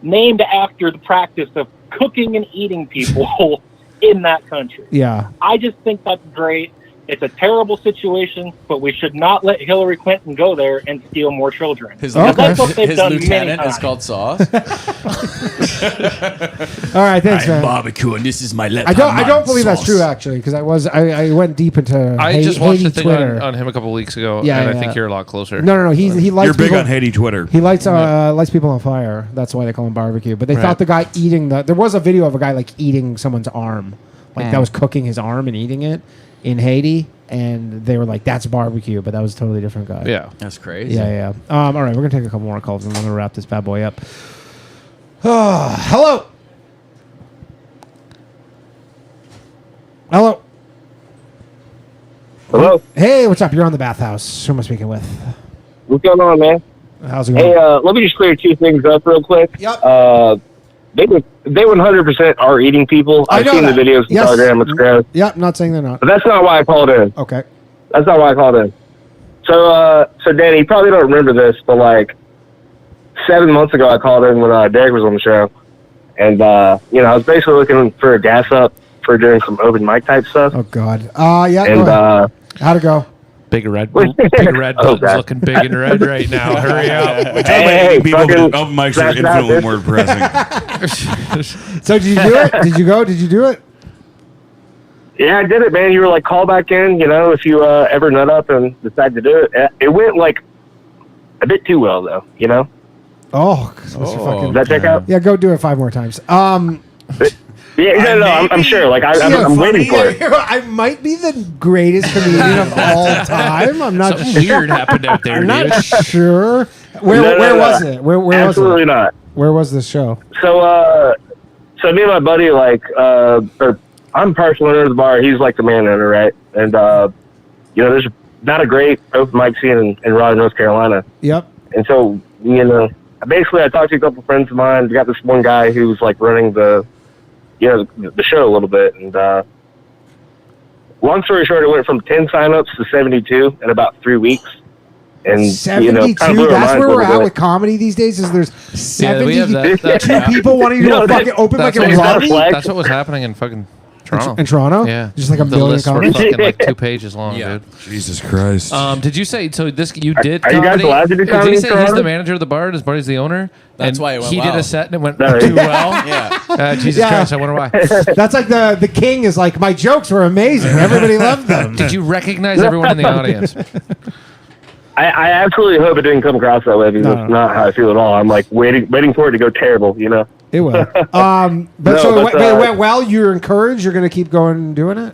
named after the practice of cooking and eating people in that country. Yeah. I just think that's great. It's a terrible situation, but we should not let Hillary Clinton go there and steal more children. His That's what they've done many lieutenant is times. called Sauce. All right, thanks, man. Barbecue, and this is my left. I don't believe that's true actually because I went deep into I just watched Haiti the thing Twitter. on him a couple weeks ago, Yeah, and I yeah. think you're a lot closer. No. He lights You're big people, on Haiti Twitter. He lights people on fire. That's why they call him barbecue. But they Right. thought the guy eating there was a video of a guy like eating someone's arm, like that was cooking his arm and eating it in Haiti, and they were like, "That's barbecue," but that was a totally different guy. Yeah, that's crazy. Yeah. All right, we're gonna take a couple more calls and then we'll wrap this bad boy up. Hello. Hello. Hello. Hey, what's up? You're on the Bathhouse. Who am I speaking with? What's going on, man? How's it going? Hey, let me just clear two things up real quick. Yep. They 100% are eating people. I I've know seen that. the videos on Yes. Telegram. It's gross. Yep, not saying they're not. But that's not why I called in. Okay. That's not why I called in. So Danny, you probably don't remember this, but like 7 months ago, I called in when Derek was on the show, and I was basically looking for a gas up for doing some open mic type stuff. Oh God. Yeah. And go ahead. How'd it go? Big red button's looking big and red right now. Hurry up. Hey, people fucking open mics are infinitely more depressing. So did you do it? Did you go? Did you do it? Yeah, I did it, man. You were like, call back in, if you ever nut up and decide to do it. It went like a bit too well, though, Oh, fucking. Does that check out? Yeah, go do it 5 more times. Yeah, I'm sure. Like, I'm waiting for it. I might be the greatest comedian of all time. I'm not Something weird happened out there, I'm dude. not sure. Where No. was it? Where was it? Absolutely not. Where was this show? So me and my buddy, I'm partial owner of the bar. He's like the man owner, right? And, there's not a great open mic scene in Raleigh, North Carolina. Yep. And so, basically I talked to a couple friends of mine. We got this one guy who was like running the show a little bit. And long story short, it went from 10 signups to 72 in about 3 weeks. And 72. kind of That's where we're at with comedy these days. Is there's 72 people wanting to do a fucking open mic in Raleigh? That's what was happening in fucking Toronto. In Toronto? Yeah. Just like a the million lists were comics? fucking like 2 pages long, Yeah. dude. Jesus Christ. Did you say so? You did. Are you guys comedy? allowed to do comedy Did you in say he's Toronto? the manager of the bar and his buddy's the owner? That's and why it went he did well. a set and it went No. too well. Yeah. Jesus Yeah. Christ! I wonder why. That's like the king is like, my jokes were amazing. Everybody loved them. Did you recognize everyone in the audience? I absolutely hope it didn't come across that way because No. that's not how I feel at all. I'm like waiting for it to go terrible, It will. But No, so but, it went well. You're encouraged. You're going to keep going and doing it.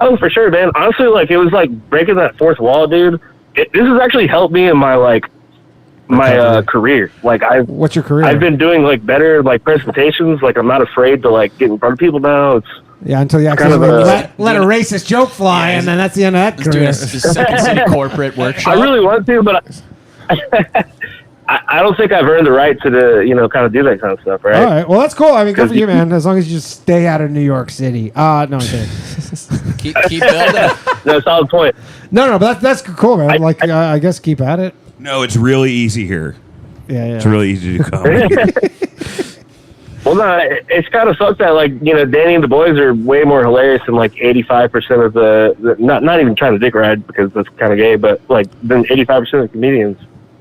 Oh, for sure, man. Honestly, it was like breaking that fourth wall, dude. This has actually helped me in my career. What's your career? I've been doing better presentations. I'm not afraid to get in front of people now. It's until you kind of accidentally let a racist joke fly, and then that's the end of that career. Just Second City corporate workshop. I really want to, but I don't think I've earned the right to kind of do that kind of stuff, right? All right. Well, that's cool. I mean, good for you, man. As long as you just stay out of New York City. No, I'm kidding. keep building. No, solid point. No, but that's cool, man. I guess keep at it. No, it's really easy here. Yeah. It's really easy to do comedy. Well, no, it's kind of sucked that, like, you know, Danny and the boys are way more hilarious than, like, 85% of the not even trying to dick ride because that's kind of gay, but, like, than 85% of the comedians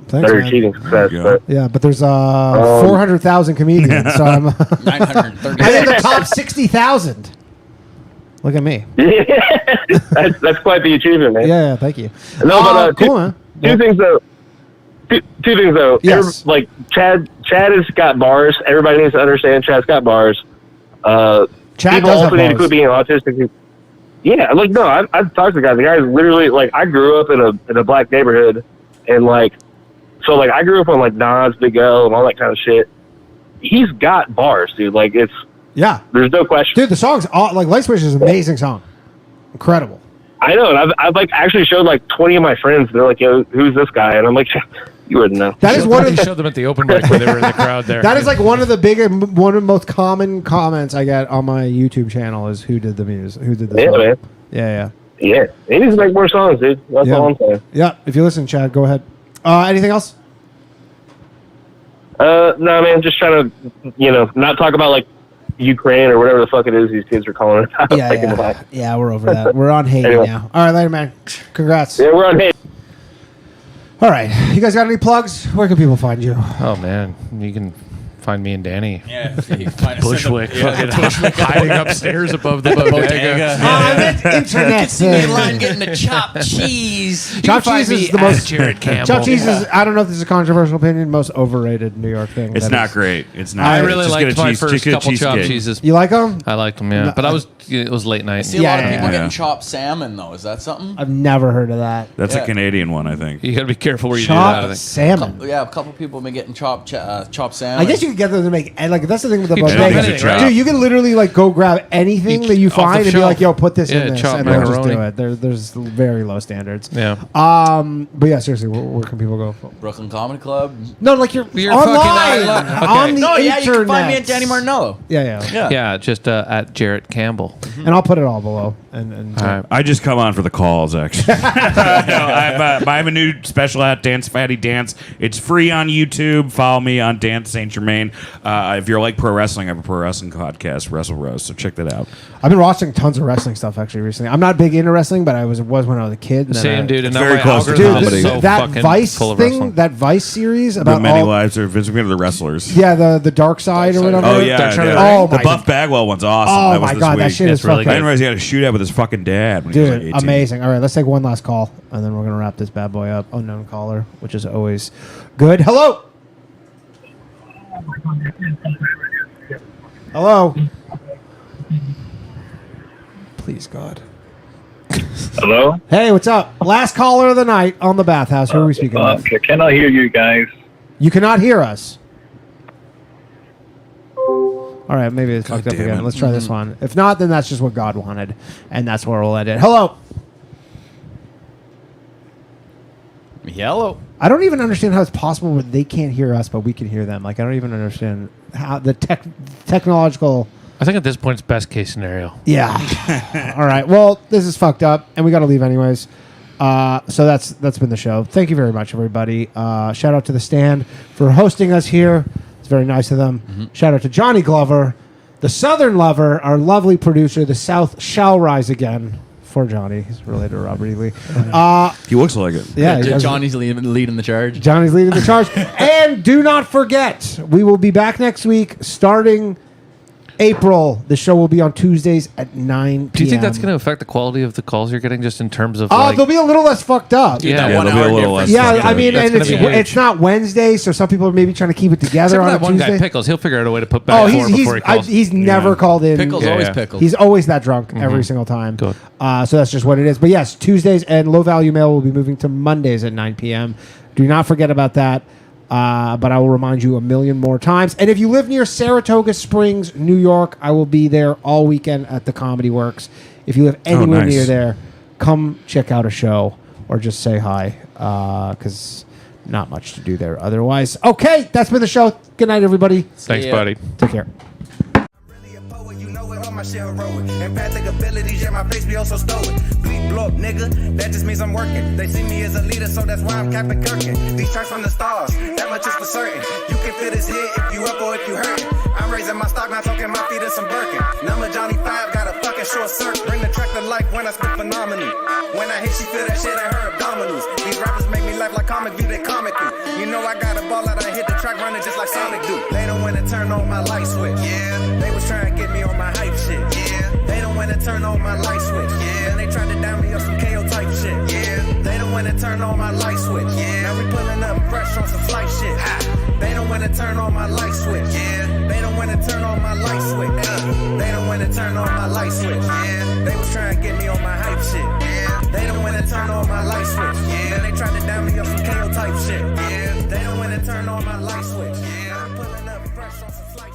that are achieving success. But, yeah, but there's 400,000 comedians, so I'm 930. I'm in the top 60,000. Look at me. that's quite the achievement, man. Yeah, thank you. No, but cool, man. two things, though. Two things, though. Yes. Like, Chad has got bars. Everybody needs to understand Chad's got bars. Chad people does also have need to bars. quit being autistic. Yeah, like, no, I've talked to the guy. The guy's literally, like, I grew up in a black neighborhood, and, like, so, like, I grew up on, like, Nas, Big L, and all that kind of shit. He's got bars, dude. Like, it's... Yeah. There's no question. Dude, the song's, like, Light Switch is an amazing song. Incredible. I know, and I've like, actually showed, like, 20 of my friends. They're like, yo, who's this guy? And I'm like, you wouldn't know. That is one of You showed them at the open mic when they were in the crowd there. That is like one of the most common comments I get on my YouTube channel is who did the music, who did the song. Man. Yeah. Yeah, he needs to make more songs, dude. That's all I'm saying. Yeah, if you listen, Chad, go ahead. Anything else? No, man, just trying to, you know, not talk about, like, Ukraine or whatever the fuck it is these kids are calling it. Yeah, we're over that. We're on Haiti Anyway. now. All right, later, man. Congrats. Yeah, we're on Haiti. All right, you guys got any plugs? Where can people find you? Oh man, you can find me and Danny. Yeah, you can find us Bushwick, in the- yeah, fucking Bushwick. hiding upstairs above the bodega. I meant internet. See me in line getting a chopped cheese. You Chopped can find cheese me is the at most. Jarrett Campbell. Chopped cheese is. I don't know if this is a controversial opinion. Most overrated New York thing. It's that not is. great. It's not. I great. really Just liked get a my cheese- first just get a couple chopped cheesecake. cheeses. You like them? I liked them, yeah. No, But it was late night. I see a lot of people Yeah. getting chopped salmon, though. Is that something? I've never heard of that. That's Yeah. a Canadian one, I think. You got to be careful where you Chopped do that. I think. salmon. Yeah, a couple people have been getting chopped salmon. I guess you could get them to make like that's the thing with the You can bodega. chop anything, right? Dude, you can literally like go grab anything that you off the find and be shelf. like, "Yo, put this Yeah, in this," chop and they'll just do macaroni. it. There's very low standards. Yeah. But yeah, seriously, where can people go? Brooklyn Comedy Club. No, like you're You're online fucking on the No, yeah, internet. you can find me at Danny Martinello. Yeah. Yeah, just at Jarrett Campbell. And I'll put it all below. And All right. I just come on for the calls, actually. No, I have a new special out, Dance Fatty Dance. It's free on YouTube. Follow me on Dance St. Germain. If you're like pro wrestling, I have a pro wrestling podcast, Wrestle Rose, so check that out. I've been watching tons of wrestling stuff actually recently. I'm not big into wrestling, but I was when I was a kid. and then Same, I- dude. And now very my close to algorithm comedy. is so that fucking Vice full of thing, wrestling. that Vice series The about many all, lives of Vince McMahon, the wrestlers. yeah, the Dark Side or whatever. Oh yeah, Dark Side of the Oh the my Buff Bagwell one's awesome. Oh that was my this god, that week. shit is That's really fucking I didn't realize he had a shootout with his fucking dad when he was like dude, 18. amazing. All right, let's take one last call, and then we're gonna wrap this bad boy up. Unknown caller, which is always good. Hello. Hello. Please, God. Hello? Hey, what's up? Last caller of the night on the Bathhouse. Who are we speaking with? Okay, can I hear you guys? You cannot hear us. All right, maybe it's fucked up damn again. it. Let's try this one. If not, then that's just what God wanted, and that's where we'll end it. Hello. Hello. I don't even understand how it's possible where they can't hear us, but we can hear them. Like, I don't even understand how the technological... I think at this point it's best case scenario. Yeah. All right. Well, this is fucked up, and we got to leave anyways. So that's been the show. Thank you very much, everybody. Shout out to The Stand for hosting us here. It's very nice of them. Mm-hmm. Shout out to Johnny Glover, the Southern Lover, our lovely producer. The South shall rise again. For Johnny. He's related to Robert E. Lee. He looks like it. Yeah, he does. Johnny's leading the charge. Johnny's leading the charge. And do not forget, we will be back next week starting April. The show will be on Tuesdays at 9 p.m. Do you think that's going to affect the quality of the calls you're getting just in terms of They'll be a little less fucked up. Yeah, they'll be a little less. Yeah, fucked I up. mean, That's and gonna be huge. it's not Wednesday, so some people are maybe trying to keep it together Except for on a that one Tuesday. guy, Pickles. He'll figure out a way to put back forward before he calls. He's never called in. Pickles always pickles. He's always that drunk every single time. Good. So that's just what it is. But yes, Tuesdays and Low Value Mail will be moving to Mondays at 9 p.m. Do not forget about that. But I will remind you a million more times. And if you live near Saratoga Springs, New York, I will be there all weekend at the Comedy Works. If you live anywhere nice. near there, come check out a show or just say hi, because not much to do there otherwise. Okay, that's been the show. Good night, everybody. Thanks, buddy. Take care. Really a poet, you know know it, all my shit heroic. Empathic abilities, yeah, my face be also stoic. Bleep, blow up, nigga, that just means I'm working. They see me as a leader, so that's why I'm Captain Kirkin. These tracks from the stars, that much is for certain. You can feel this hit if you up or if you hurtin'. I'm raising my stock, not talking my feet in some Birkin. Number Johnny 5, got a fucking short circuit. Bring the track to life when I spit phenomenal. When I hit, she feel that shit in her abdominals. These rappers make me laugh like comic view, they comical. You know I got a ball out, I hit the track running just like Sonic do. They don't wanna turn on my light switch. Yeah. They was trying to get me on my hype shit. Yeah. They don't wanna turn on my light switch. Yeah. And they tried to down me up some KO type shit. Yeah. They don't wanna turn on my light switch. Yeah. Now we pulling up fresh on some flight shit. They don't wanna turn on my light switch. Yeah. They don't wanna turn on my light switch. They don't wanna turn on my light switch. Yeah. They was trying to get me on my hype shit. Yeah. They don't wanna turn on my light switch. Yeah. And they tried to down me up some KO type shit. Yeah. They don't wanna turn on my light switch. Yeah. I'm pulling up fresh on some flight